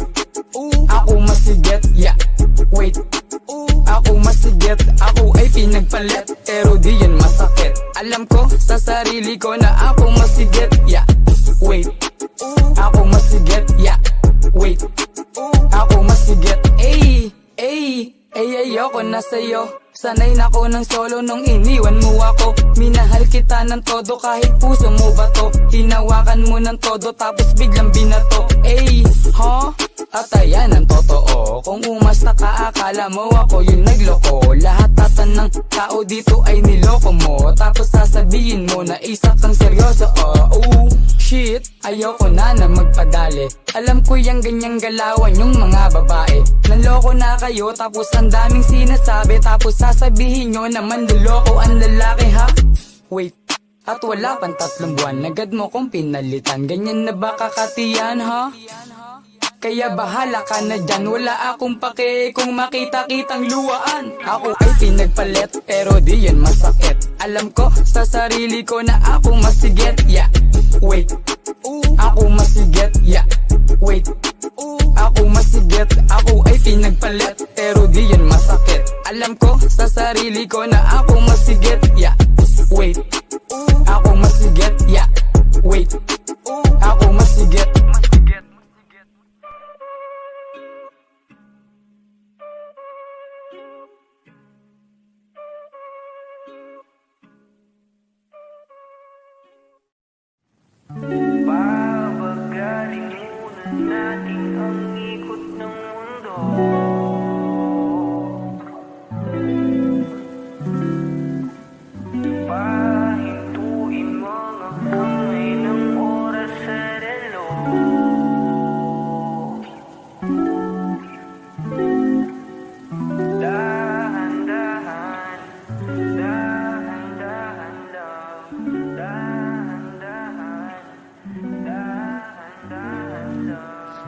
[SPEAKER 4] ako masigit. Yeah, wait, ako masigit. Ako ay pinagpalit, pero di yun masakit. Alam ko sa sarili ko na ako masigit. Yeah, wait.
[SPEAKER 12] ko na sa'yo. Sanay na ko ng solo nung iniwan mo ako. Minahal kita ng todo kahit puso mo ba to. Hinawakan mo ng todo tapos biglang binato. Ey, huh? At ayan ang totoo. Kung umasta ka akala mo ako yung nagloko. Lahat tatan ng tao dito ay niloko mo. Tapos sasabihin mo na isa kang seryoso. Oh, shit, ayoko na magpadali. Alam ko yung ganyang galawan yung mga babae. Nanloko na kayo tapos ang daming sinasabi. Tapos sasabihin nyo naman niloko ang lalaki ha. Wait, at wala pang 3 buwan, agad mo kong pinalitan. Ganyan na ba kakatiyan ha? Kaya bahala ka na dyan, wala akong pake kung makita-kitang luwaan. Ako ay pinagpalit, pero di yan masakit. Alam ko sa sarili ko na ako masigit, yeah. Wait, ako masigit, yeah. Wait, ako masigit. Ako ay pinagpalit, pero di yan masakit. Alam ko sa sarili ko na ako masigit, yeah. Wait, ako masigit, yeah. Wait, ako masigit.
[SPEAKER 9] Babagaling muna natin ang ikot ng mundo. Pahintuin mga kamay ng oras sa relo. Dahan-dahan, dahan-dahan lang, dahan-dahan.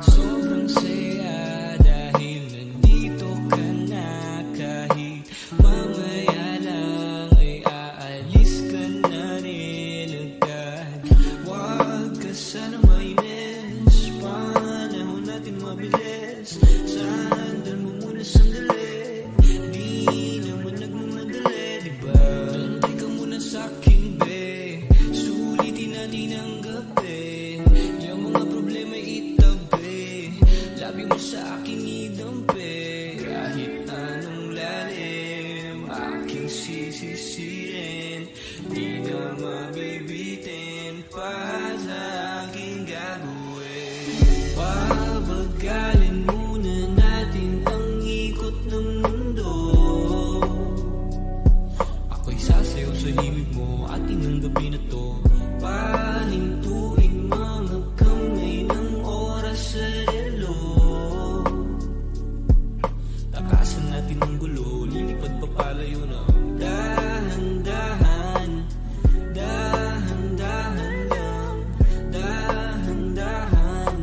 [SPEAKER 9] Sobrang saya dahil nandito ka na. Kahit mamaya lang ay aalis ka na rin agad. Huwag ka sana mainis, panahon natin mabilis. Sandal mo muna sandali, di naman nagmamadali, diba? Tantay ka muna sa'kin, be. Sulitin natin ang gabi. Yung mga problema itabi, labi mo sa aking idampi. Kahit anong lalim, aking sisisirin. Di na mabibitin pa sa aking gagawin. Pabagalin muna natin ang ikot ng mundo. Ako'y sasayaw sa himig mo, atin ang gabi na to. Pahintuin mga kamay ng oras sa relo. Takasan natin ang gulo, lilipad pa palayo na. Dahan-dahan, dahan-dahan lang, dahan-dahan,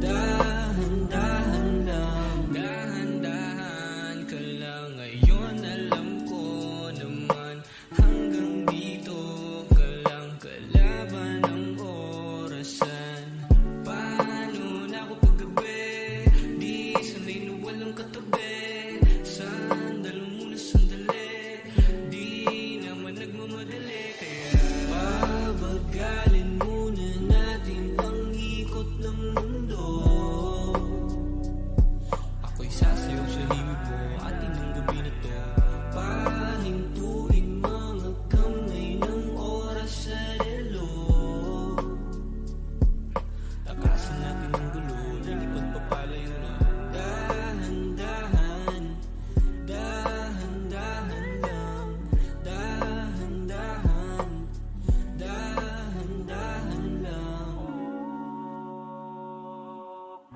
[SPEAKER 9] dahan-dahan lang. Dahan-dahan ka lang ngayon, alam ko naman. Hanggang dito ka lang, kalaban ang orasan. Paano na ako paggabi, di sanay na walang katabi. Sandal muna sandali, di naman nagmamadali. Kaya pabagalin muna natin ang ikot ng mundo. Ako'y sasayaw sa himig mo, atin ang gabi na to. Pahintuin mga kamay ng oras sa relo. Takasan natin ang gulo, lilipad pa palayo na. Dahan-dahan, dahan-dahan lang, dahan-dahan, dahan-dahan lang.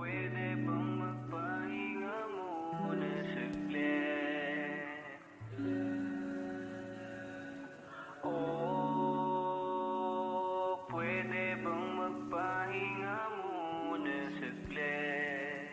[SPEAKER 9] Pwede bang magpahinga muna saglit? Oh, pwede bang magpahinga muna saglit?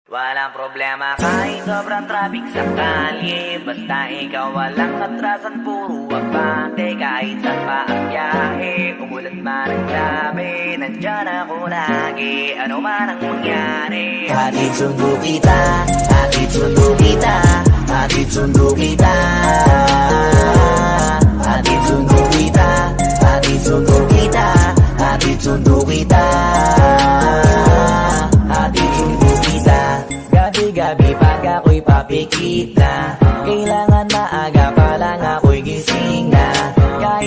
[SPEAKER 8] Walang problema kahit sobrang traffic sa kalye. Basta ikaw walang atrasan, puro abante. Kahit saan pa ang biyahe, umulan man ang gabi, nandyan ako lagi, ano man ang mangyari. Hatid sundo kita, hatid sundo kita, hatid sundo kita, hatid sundo kita, hatid sundo kita.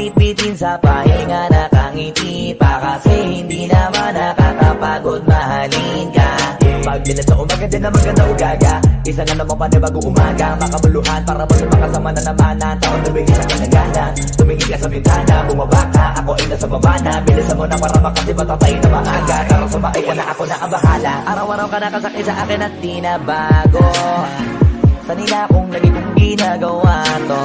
[SPEAKER 8] bitbitin sa pahinga, nakangiti pa kasi hindi naman nakakapagod mahalin ka. Pagdilat sa umaga din na maganda ugaga, isa na naman panibagong umaga, makabuluhan para mo makasama na naman ang taon na bigay sa kanagana. Tumingin ka sa bintana, bumaba ka, ako ay nasa baba na, bilisan mo na para makasi matatay na maaga. Karang sumakay ka na, ako na ang bahala. Araw-araw ka nakasakay sa akin at di na bago, sanina kong lagi kong ginagawa to.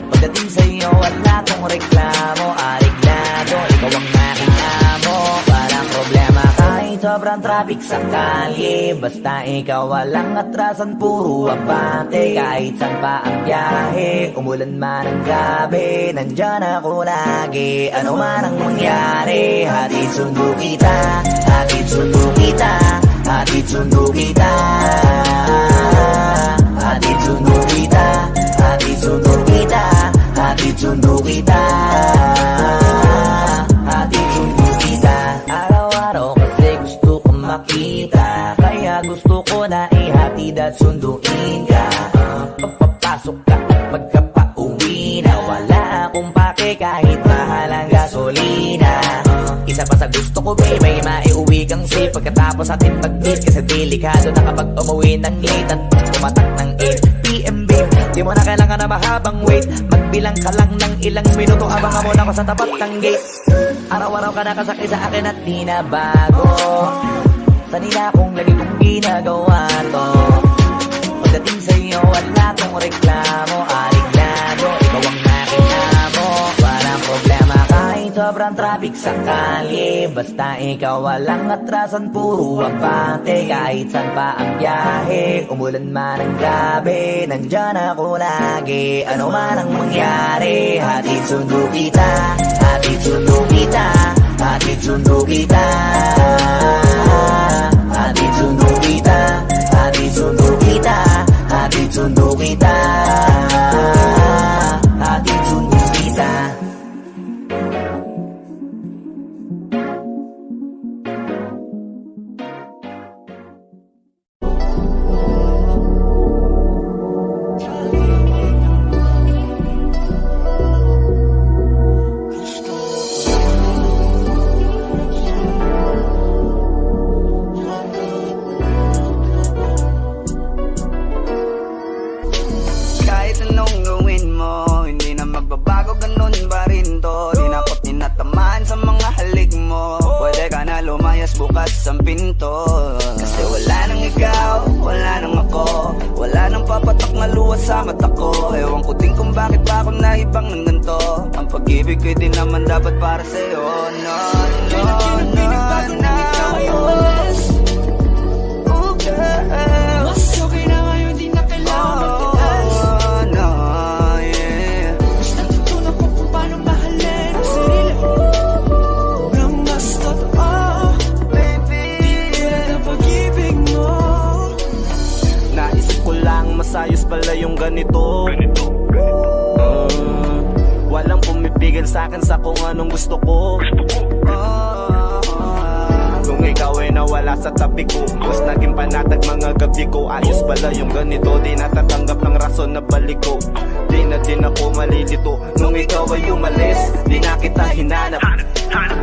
[SPEAKER 8] Pagdating sa'yo wala kong reklamo, ariglado, ikaw ang aking amo. Walang problema kahit sobrang traffic sa kalye, basta ikaw walang atrasan, puro abante. Kahit saan pa ang biyahe, umulan man ang gabi, nandyan ako lagi, ano man ang mangyari. Hatid sundo kita, hatid sundo kita, hatid sundo kita, hatid sundo kita, hatid sundo kita, hatid sundo kita, hatid sundo kita. Araw-araw kasi gusto ko makita, kaya gusto ko na ihatid at sunduin ka. Papapasok ka at magkapauwi na, wala akong pake kahit mahal ang gasolina. Isa pa sa gusto ko baby, maiuwi kang safe pagkatapos atin mag-meet, kasi delikado na kapag umuwi ng late at tumatak ng 8pm babe. Di mo na kailangan na mahabang wait, magbilang ka lang ng ilang minuto, abangan mo na ako sa tapat ng gate. Araw-araw ka nakasakay sa akin at di na bago, sanina kong lagi kong ginagawa to. Pagdating sa'yo wala kong reklamo, ariglado, ikaw ang aking amo. Walang problema kahit sobrang traffic sa kalye, basta ikaw walang atrasan, puro abante. Kahit saan pa ang biyahe, umulan man ang gabi, nandyan ako lagi, ano man ang mangyari. Hatid sundo kita, hatid sundo kita, hatid sundo kita, hatid sundo kita, hatid sundo kita, hatid sundo kita, hatid sundo kita.
[SPEAKER 10] Kahit anong gawin mo, hindi na magbabago, ganun pa rin to. Di na ako tinatamaan sa mga halik mo, pwede ka na lumayas bukas ang pinto. Kasi wala nang ikaw, wala nang ako, wala nang papatak na luha sa mata ko. Ewan ko din kung bakit pa ako naibang ng ganito. Ang pag-ibig ko din naman dapat para sa'yo. No, no, no, no. Oh girl,
[SPEAKER 7] Mas okay na ngayon, di na kailangan magtiis.
[SPEAKER 10] no, yeah.
[SPEAKER 7] Mas natutunan ko kung paano mahalin ang sarili nang mas totoo,
[SPEAKER 10] Baby,
[SPEAKER 7] tulad ng pag-ibig mo.
[SPEAKER 13] Naisip ko lang masayos pala yung ganito. Walang pumipigil sa'kin sa kung anong gusto ko. Kung ikaw ay nawala sa tabi ko, mas naging panatag mga gabi ko. Ayos pala yung ganito, di natatanggap ng rason na balik ko. Di na din ako malilito nung ikaw ay umalis, di na kita hinanap.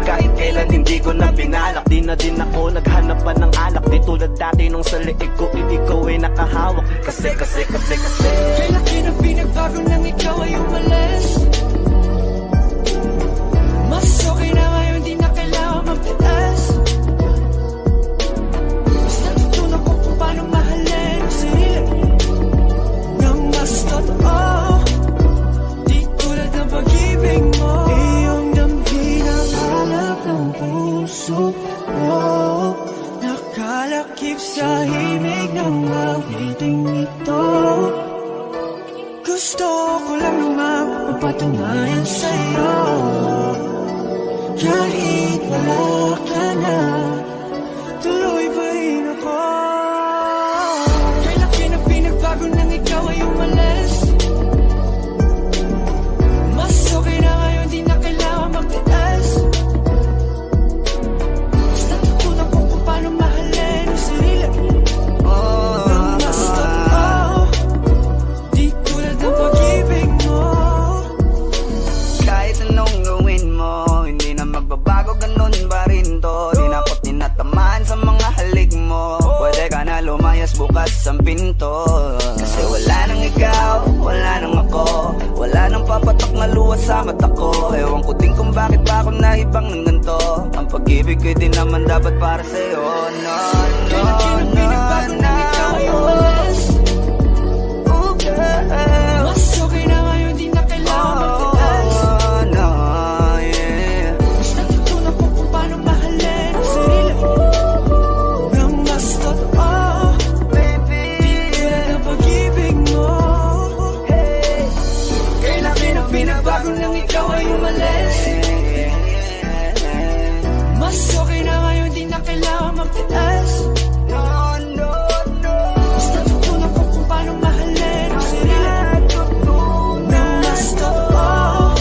[SPEAKER 13] Kahit kailan hindi ko na binalak, di na din ako naghanap pa ng alak. Di tulad dati nung sa liig ko, ikaw ay nakahawak. Kasi
[SPEAKER 7] Kailan ang pinagbago nang ikaw ay umalis? Mas okay na ngayon, di na kailangan magtiis. Mas natutunan ko kung paano mahalin ang sarili nang mas totoo, di tulad ng pag-ibig mo. Iyong damhin ang alak ng puso ko, nakalakip sa himig ng awiting ito. Gusto ko lang naman mapatunayan sa'yo, kahit wala ka na, tuloy pa rin ako. Kailan ang pinagbago nang ikaw ay umalis? Mas okay na ngayon, di na kailangan magtiis. Mas natutunan ko kung paano mahalin ang sarili nang mas totoo, di tulad ng pag-ibig mo.
[SPEAKER 10] kahit nakuha sa mata ko. Ewan ko din kung bakit ba ako naibang ng ganito. Ang pag-ibig ko'y di naman dapat para sa'yo. No, no, no, no. Oh, girl.
[SPEAKER 7] Mas okay na ngayon, di na kailangan magtiis.
[SPEAKER 10] No, yeah.
[SPEAKER 7] Mas natutunan ko kung paano mahalin ang sarili ko nang mas totoo, baby. Di tulad ng pag-ibig mo. Kay laki na pinabago nang ikaw ay umalis. Mas okay na ngayon, di na kailangan magtiis.
[SPEAKER 10] No, no, no.
[SPEAKER 7] Mas natutunan ko kung paano mahalin ang sarili ko nang mas totoo,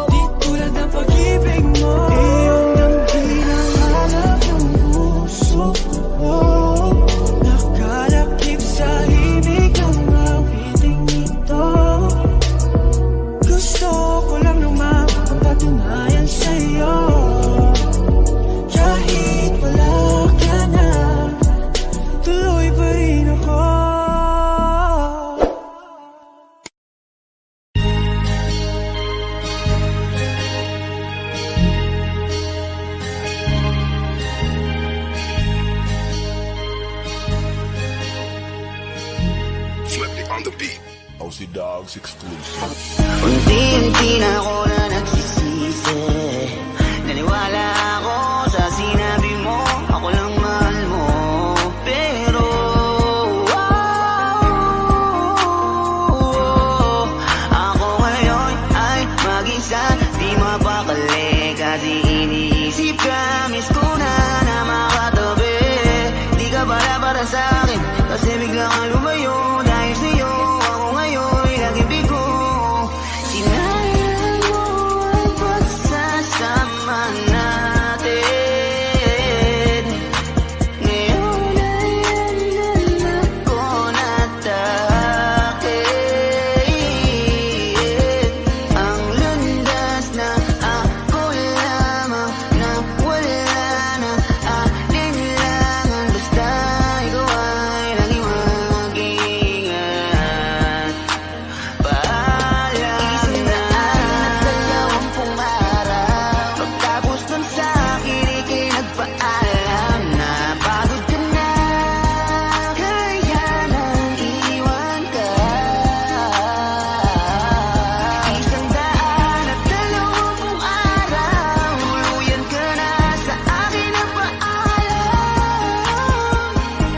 [SPEAKER 7] di tulad ng pag-ibig mo. Iyon ang hinahanap ng puso ko. Nakalakip sa ibig ng awiting ito. Gusto ko lang naman mapatunayan sa'yo. Kahit wala ka na, tuloy pa rin ako.
[SPEAKER 3] Flip it on the beat.
[SPEAKER 11] OC Dogs exclusive.
[SPEAKER 10] Unti-unti na ako na nagsisisi. Naniwala ako sa sinabi mo, ako lang mahal mo. Pero ako ngayon ay mag-isa, di mapakali. Kasi iniisip ka, miss ko na makatabi. Di ka para sa akin, kasi bigla kang lumayo. Dahil sa'yo, ako ngayon ay laging bigo. Sinayang mo ang pagsasama natin. Ngayon ay alam ko na takit ang landas na ako lamang na wala na alinlangan. Basta ikaw ay laging mag-ingat. Paalam na dalawang araw. Pagtapos nun sa akin, ika'y nagpaalam na pagod ka na, kaya nang iwan ka. 120 araw, tuluyan ka na sa akin ang paalam.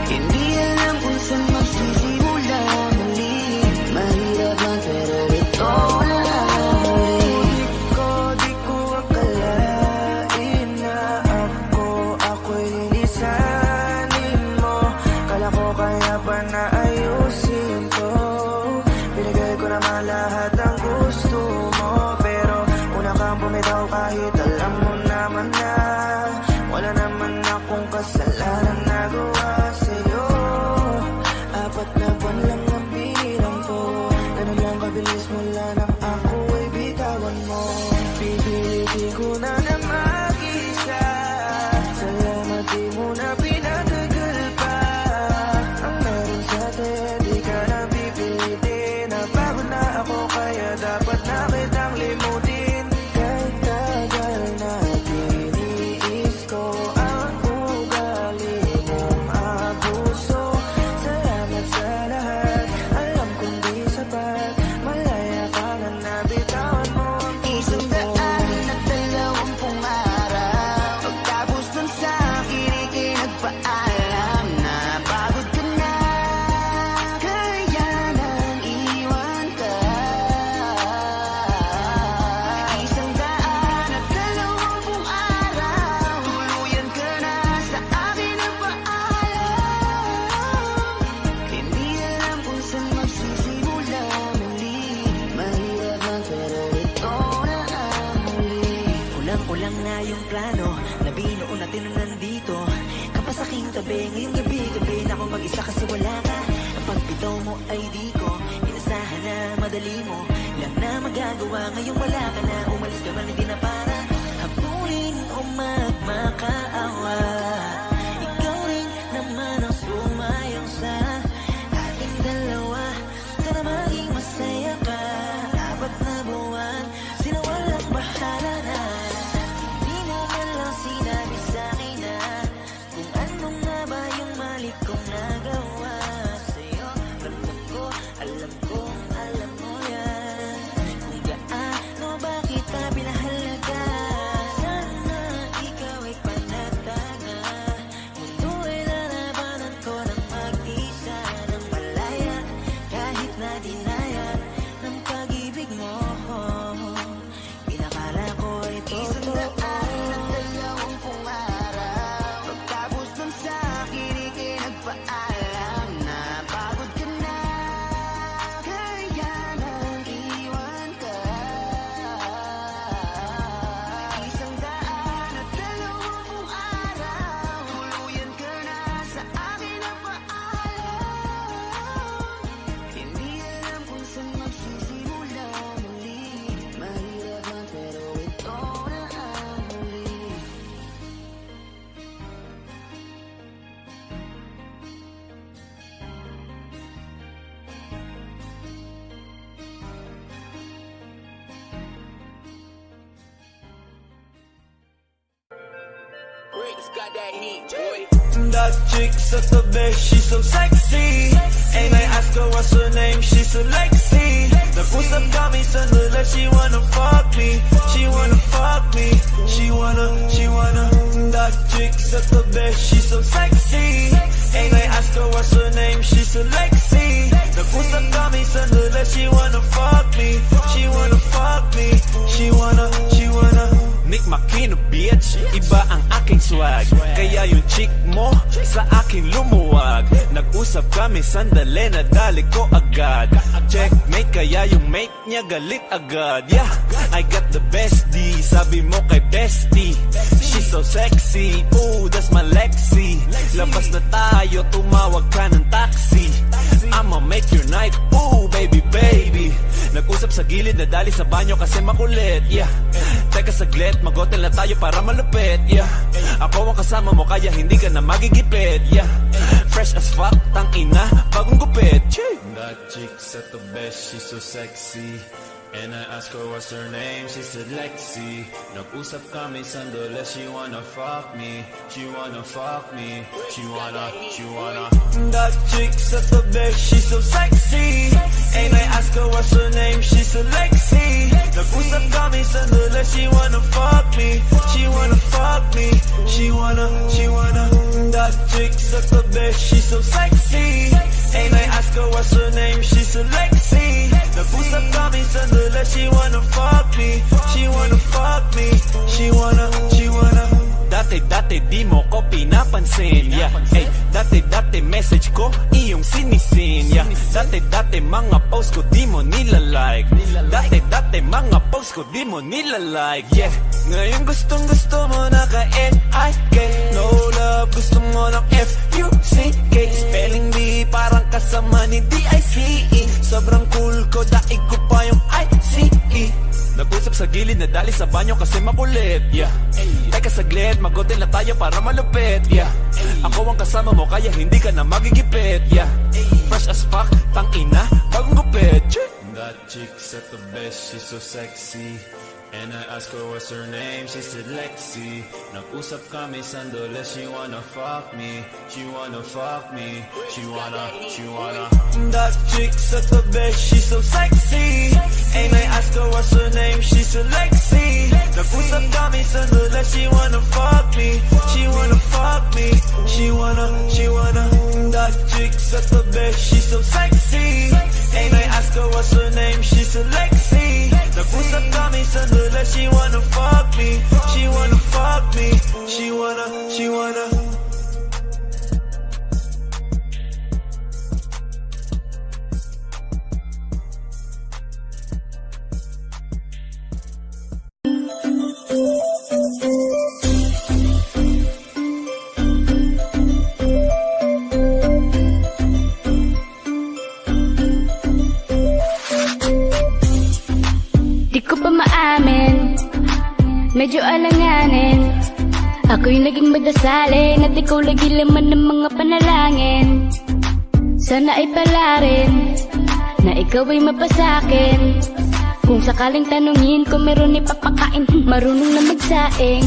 [SPEAKER 10] Hindi alam kung saan magsisimula muli. Mahirap man pero ito na ang huli.
[SPEAKER 7] Di ko akalain na ako'y lilisanin mo. Kala ko kaya ba na ayusin to. Binigay ko naman lahat ng gusto mo. Pero una kang bumitaw kahit alam mo naman na wala naman akong kasalanan nagawa sa'yo. 4 na buwan lang ang bilang ko. Ganun lang kabilis mula nang ako ay bitawan mo. Pipilitin ko na mag-isa. Salamat di mo na pinatagal pa. Ang meron sa atin, di ka na pipilitin. Napagod na ako kaya dapat na kitang limutin. Kahit tagal na tiniis ko ang ugali mong abuso. Salamat sa lahat, alam kong di sapat. Malaya ka na nabitawan mo ang puso ko.
[SPEAKER 10] 120 araw. Pagtapos nun sa akin, ika'y nagpaalam na pagod ka na, kaya nang iwan ka. 120 araw, tuluyan ka na sa akin ang paalam. Hindi alam kung saan magsisimula muli. Mahirap man pero ito na ang huli.
[SPEAKER 8] Ulang-ulang na yung plano na binuo natin nung nandito ka pa sa aking tabi. Ngayong gabi na ako mag-isa kasi wala ka. Ang pagbitaw mo ay di ko inasahan na madali mo lang na magagawa. Ngayong wala ka na, umalis ka man hindi na para habulin o magmakaawa. Ikaw rin naman ang sumayang sa ating dalawa. Sana maging masaya ka. 4 na buwan
[SPEAKER 7] That chick's at the best, she's so sexy. And I ask her what's her name, she's a Lexi. Nag-usap kami sandali, she wanna fuck me. She wanna fuck me. She wanna. That chick's at the best, she's so sexy. And I ask her what's her name, she's a Lexi. Nag-usap kami sandali, she wanna fuck me. She wanna fuck me. She wanna. Nick Makino bitch, iba ang aking swag. Kaya yung chick mo sa aking lumuwag. Nag-usap kami sandali, nadali ko agad. Checkmate, kaya yung mate niya galit agad. Yeah, I got the bestie, sabi mo kay bestie. She's so sexy, ooh, that's my Lexi. Labas na tayo, tumawag ka ng taxi. I'ma make your night, ooh, baby, baby. Nag-usap sa gilid, nadali sa banyo kasi makulit. Yeah, teka saglit, mag-hotel na tayo para malupit. Yeah, ako ang kasama mo kaya hindi ka na magigipit. Yeah, fresh as fuck, tang ina, bagong gupit. That chick's at the best, she's so sexy. And I ask her what's her name, she said Lexi. Nag-usap kami sandali, she wanna fuck me. She wanna fuck me. She wanna. That chick's at the best, she's so sexy. And I ask her what's her name, she said Lexi. Nag-usap kami sandali, she wanna fuck me. She wanna fuck me. She wanna. That chick's at the best, she's so sexy. And I ask her what's her name, she said Lexi. Nag-usap kami sandali, she wanna fuck me. She wanna fuck me. She wanna. Dati di mo ko pinapansin. Yeah, hey, dati message ko iyong sinisin. Yeah, dati mga post ko di mo nilalike. Dati mga post ko di mo nilalike. Yeah, ngayon gustong mo na ka-N-I-K. No love, gusto mo ng F-U-C-K. Spelling bee, parang kasama ni D-I-C-E. Sobrang cool ko, daig ko pa yung I-C-E. Nag-usap sa gilid, nadali sa banyo kasi makulit. Yeah, teka saglit, mag-hotel na tayo para malupit. Yeah, ako ang kasama mo kaya hindi ka na magigipit. Yeah, fresh as fuck, tang ina, bagong gupit. That chick's at the best, she's so sexy. And I ask her what's her name, she said Lexi. Nag-usap kami sandali, she wanna fuck me. She wanna fuck me. She wanna. That chick's at the best, she's so sexy. And I ask her what's her name, she said Lexi. Nag-usap kami sandali, she wanna fuck me. She wanna fuck me. She wanna. That chick's at the best, she's so sexy. And I ask her what's her name, she said Lexi. Nag-usap kami sandali, she wanna fuck me. She wanna fuck me. She wanna.
[SPEAKER 5] Di ko pa maamin, medyo alanganin. Ako'y naging magdasalin at ikaw lagi laman ng mga panalangin. Sana ay pala rin na ikaw ay mapasakin. Kung sakaling tanungin ko meron ipapakain, marunong na magsaing.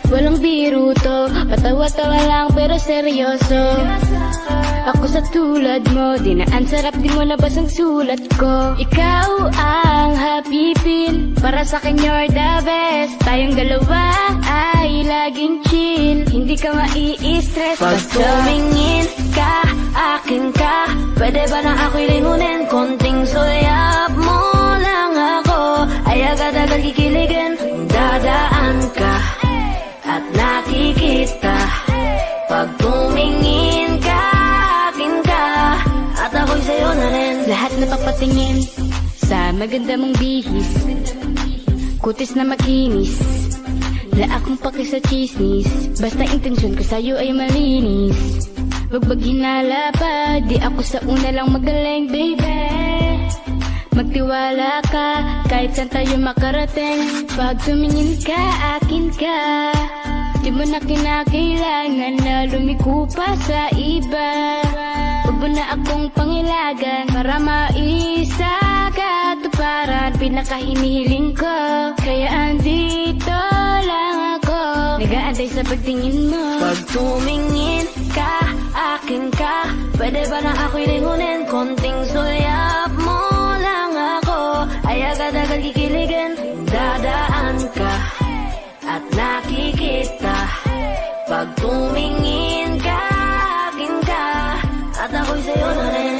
[SPEAKER 5] Walang biro to, patawa-tawa lang pero seryoso. Ako sa tulad mo, dinaan sarap di mo nabas ang sulat ko. Ikaw ang hapipin, para sa'kin you're the best. Tayong dalawa ay laging chill, hindi ka mai-stress. Pag tumingin ka, akin ka, pwede ba na ako'y limunin? Konting sulyap mo lang ako, ay agad-agad kikiligin. Dadaan ka at nakikita, pag tumingin ka, akin ka, at ako'y sa'yo na rin. Lahat na papatingin sa maganda mong bihis, kutis na makinis, la akong paki sa chismis. Basta intensyon ko sa'yo ay malinis. Wag maghinala pa, di ako sa una lang magaling, baby. Magtiwala ka, kahit saan tayo makarating. Pag tumingin ka, akin ka, di mo na kinakailangan na lumiko pa sa iba. Huwag mo na akong pangilagan para maisagatuparan pinakahinihiling ko. Kaya andito lang ako nag-aantay sa pagtingin mo. Pag tumingin ka, akin ka, pwede ba na ako'y lingunin? Konting sulyap mo lang ako, ay agad-agad kikiligan. Dadaan ka at nakikita. Pag tumingin ka, akin ka, at ako'y sa'yo na rin.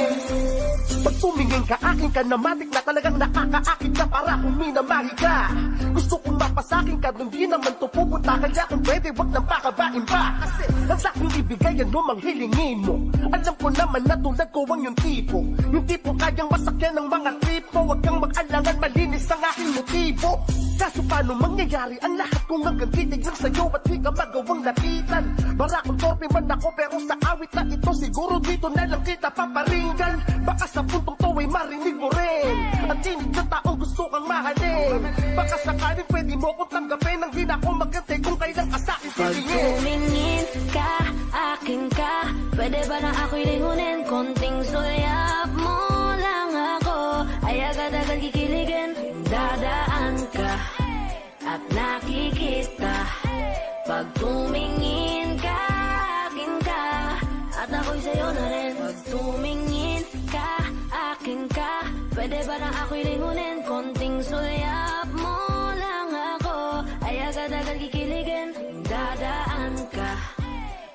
[SPEAKER 14] Pag tumingin ka, akin ka na matik na talagang nakakaakit ka para kung minamahid ka. Gusto kong mapasakin ka, hindi naman to pupunta. Kaya kung pwede, wag nang pakabain pa. Kasi ang saking ibigay, ano mang hilingin mo. Alam ko naman na tulad ko ang yung tipo. Yung tipo kayang masakyan ng mga trip mo. Wag kang mag-alangan, malinis ang aking motibo. Kaso paano mangyayari ang lahat kung hanggang titig lang sa'yo at di ka magawang lapitan. Bara kung torpe man ako pero sa awit na ito siguro dito na lang kita paparinggan. Baka sa puntong to ay marinig mo rin ang tinig ng taong gusto kang mahalin. Baka sakaling pwede mo kong tanggapin ang di na ako magantay kung kailan ka sa'kin
[SPEAKER 5] Pag
[SPEAKER 14] titingin.
[SPEAKER 5] tumingin ka, akin ka, pwede ba na ako'y lingunin? Konting sulyap mo lang ako, ay agad-agad kikiligan. Dadaan ka at nakikita. Pag tumingin ka, akin ka, at ako'y sa'yo na rin. Pag tumingin ka, akin ka, pwede ba na ako'y lingunin? Konting sulyap mo lang ako, ay agad-agad kikiligan. Dadaan ka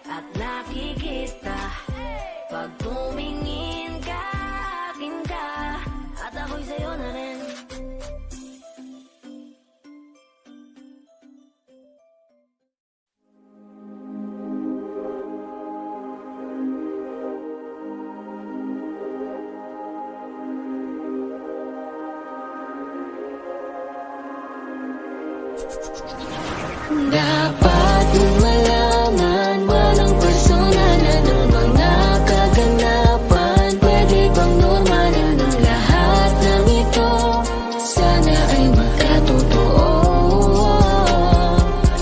[SPEAKER 5] at nakikita. Pag tumingin ka, akin ka, at ako'y sa'yo na rin. Dapat mong malaman, walang personal ng mga kaganapan. Pwede bang normal ng lahat ng ito? Sana ay magkatotoo.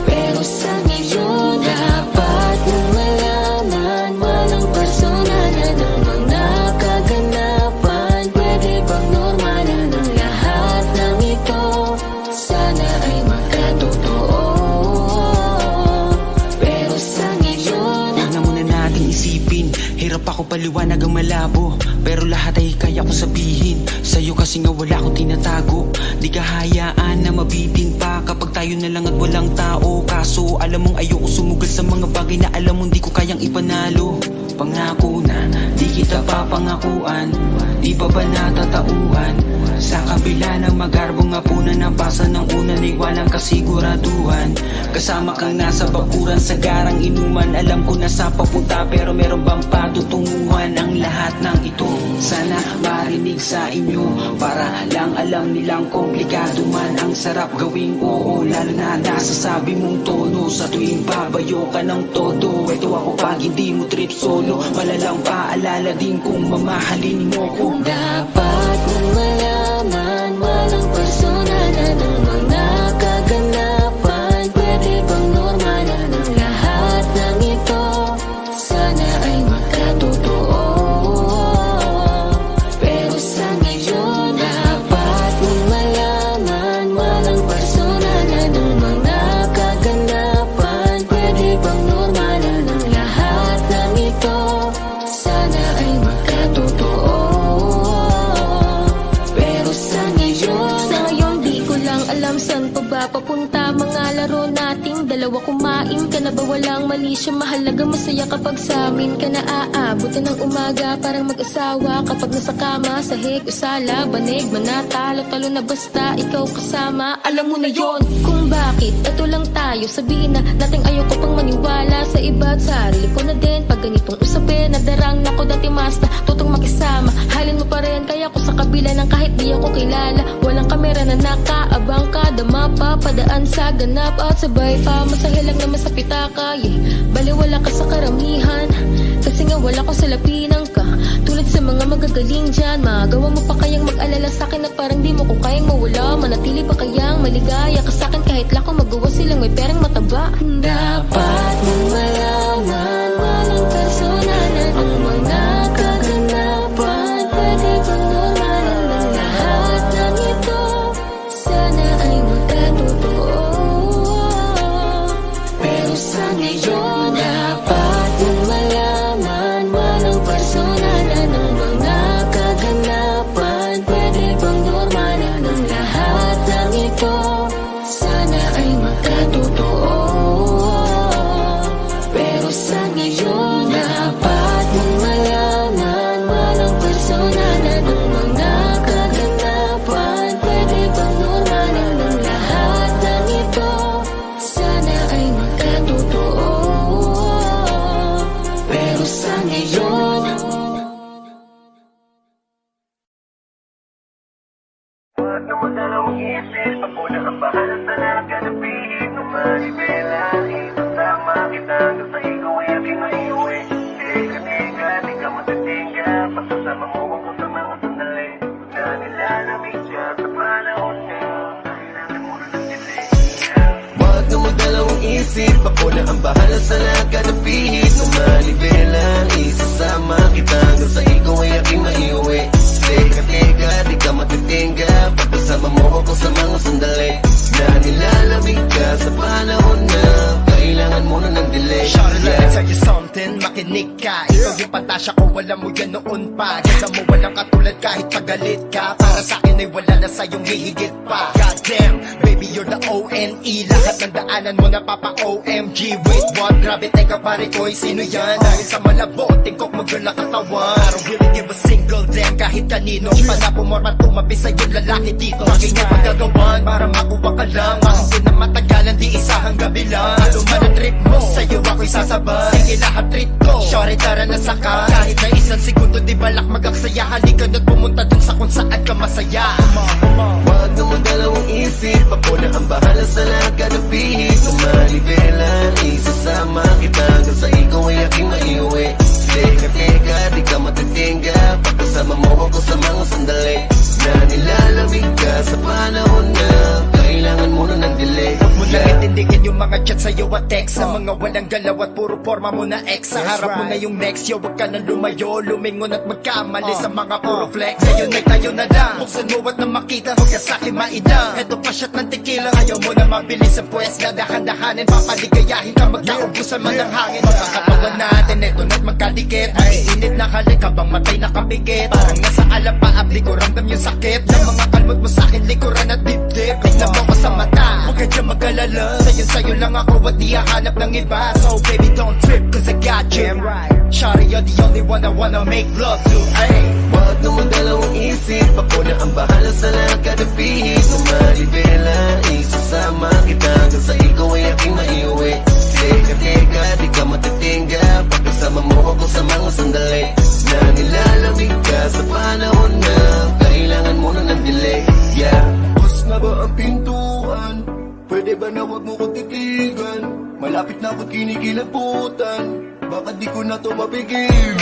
[SPEAKER 5] Pero sa ngayon, dapat mong malaman, walang personal ng mga kaganapan. Pwede bang normal ng lahat ng ito? Sana ay magkatotoo.
[SPEAKER 15] Hirap ako paliwanag ang malabo, pero lahat ay kaya ko sabihin. Sa'yo kasi nga wala akong tinatago. Di ka hayaan na mabitin pa kapag tayo na lang at walang tao. Kaso alam mong ayoko sumugal sa mga bagay na alam mong di ko kayang ipanalo. Pangako na di kita papangakuan, di pa ba natatauhan? Sa kabila ng magarbong apunan, nabasa ng una ay walang kasiguraduhan. Kasama kang nasa bakuran sa garang inuman. Alam ko na sa papunta pero meron bang patutunguhan ang lahat ng ito? Sana marinig sa inyo para lang alam nilang komplikado man. Ang sarap gawing oo, lalo na nasasabi mong tono. Sa tuwing babayo ka ng todo, ito ako pag hindi mo trip solo. Malalang paalala din kung mamahalin mo ko.
[SPEAKER 5] Dapat mong malaman, walang personal ng mga kaganapan. Pwede bang normal ng lahat ng ito? Sana ay magkatotoo. Pero sa ngayon, dapat mong malaman, walang personal ng mga kaganapan. Pwede bang normal ng lahat ng ito? Sana ay magkatotoo. Pero sa ngayon di ko lang alam saan pa ba papunta mga laro nating dalawa. Kumain ka na ba? Walang mali siya. Mahalaga masaya kapag sa amin ka na aabutin ng umaga. Parang mag-asawa kapag nasa kama, sahig o sala, banig, manatalo, talo na basta ikaw kasama. Alam mo na yon kung bakit ito lang tayo. Sabihin na nating ayoko pang maniwala sa iba at sarili ko na din. Pag ganitong usapin, nadarang nako dati mas na tutong makisama. Halin mo pa rin kaya ko sa kabila ng kahit di ako kilala. Walang kamera na nakaabang kada mapa, padaan sa ganap at sabay pa. Masahil lang naman sa pitaka, yeah. Bali wala ka sa karamihan, kasi nga wala ko sa lapinan ka. Tulad sa mga magagaling dyan, magawa mo pa kayang mag-alala sa'kin at parang di mo ko kayang mawala. Manatili pa kayang maligaya ka sa'kin kahit lang ko magawa silang may perang mataba. Dapat mong malaman, walang personal ng mga kaganapan. Pwede bang normal ng lahat ng ito? Sana ay magkatotoo.
[SPEAKER 7] bahala sa lahat ka na pihit Nung malibela, isasama kita hanggang sa ikaw ay aking maiuwi Teka, di ka matitingga Pagkasama mo ako sa mga sandali Na nilalamig siya sa panahon na kailangan mo na ng dilim
[SPEAKER 2] Huwag na magdalawang isip, ako na ang bahala sa lahat ka na pihit Nung malibela, isasama kita hanggang sa ikaw ay aking maiuwi Teka, di ka matitingga Pagkasama mo ako sa mga sandali Na nilalamig ka sa panahon na kailangan mo na ng delay.
[SPEAKER 14] Shawty, let me tell you something, makinig ka Ikaw yung pantasya ko, wala mo yan noon pa Ganda mo walang katulad kahit pagalit ka Para sa'kin ay wala na sa'yong hihigit pa Goddamn, baby you're the O-N-E Lahat ng daanan mo napapa-OMG Wait, what? Grabe, teka pare ko'y sino yan? Dahil sa malabo, tingkok mo girl na katawan I don't really give a single damn kahit kanino Pa na pumorman tumabi sa'yo lalaki dito Aking nga pagkagawan para makuha ka lang Mahigit na matagalan, di isahang gabi lang Ano man ang trip mo, sa'yo ako'y sasabay Sige lahat treat ko, shorty tara na saka Kahit na isang segundo di balak magaksaya Halika na't pumunta dun sa kung saan ka masaya
[SPEAKER 2] Huwag na magdalawang isip, ako na ang bahala sa lahat ka na pihit Nung malibela, isasama kita hanggang sa ikaw ay aking maiuwi Teka, di ka matitingga Pagkasama mo ako sa mga sandali Na nilalamig ka sa panahon na kailangan mo na ng delay.
[SPEAKER 14] Huwag mo lang itindigin yung mga chat sa'yo at text Sa mga walang galaw at puro forma mo na ex Sa harap mo na yung next, yo wag ka nang lumayo Lumingon at magkamali sa mga puro flex Ngayon ay tayo na lang, buksan mo at na makita Huwag ka sa'kin maidang, eto pa shot ng tequila Ayaw mo na mabilis ang pwes na dahan-dahanin Papaligayahin ka, magkaubusan man ng hangin Magkakatawan natin, eto na't magkadikit Naiinit na halik habang matay nakapikit Parang nasa alapaap, di ko ramdam yung sakit Ng mga kalmot mo sa'kin, likuran at dip-dip Tignan mo ko sa mata, huwag ka dyan mag-alala Sa'yo lang ako at di hahanap ng iba So baby don't trip cause I got you Shawty you're the only one I wanna make love to ay.
[SPEAKER 2] Huwag na magdalawang isip, ako na ang bahala sa lahat ka na pihit Nung malibela, isasama kita hanggang sa ikaw ay aking maiuwi Teka, di ka matitingga Pagkasama mo ako sa mga sandali Na nilalamig ka sa panahon na kailangan mo na ng delay. Yeah.
[SPEAKER 7] Bus na ba ang pintuan? Pwede ba na wag mo ko titigan? Malapit na ako kinikilabutan Baka di ko na to mapigilan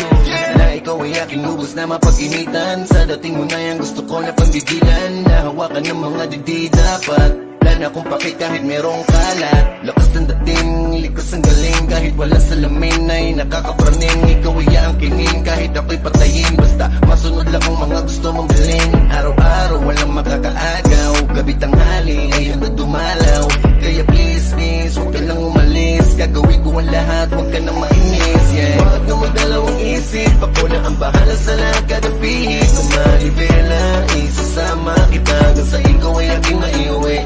[SPEAKER 2] Na ikaw ay aking lubos na mapag-initan Sa dating mo na yung gusto ko na pagbigilan Nahawakan ng mga didi dapat Wala na akong pakit kahit merong kalat Lakas ng dating, likas ang galing Kahit wala salamin ay nakakapraning Ikaw ay aangkinin kahit ako'y patayin Basta masunod lang ang mga gusto mong bilhin Araw-araw walang makakaagaw Gabi tanghali ayun na dumalaw Kaya please, huwag ka lang umalis Gagawin ko ang lahat, huwag ka nang mainis yeah. Huwag na magdalawang isip, ako na ang bahala sa lahat ka na pihit Nung malibela, isasama kita hanggang sa ikaw ay aking maiuwi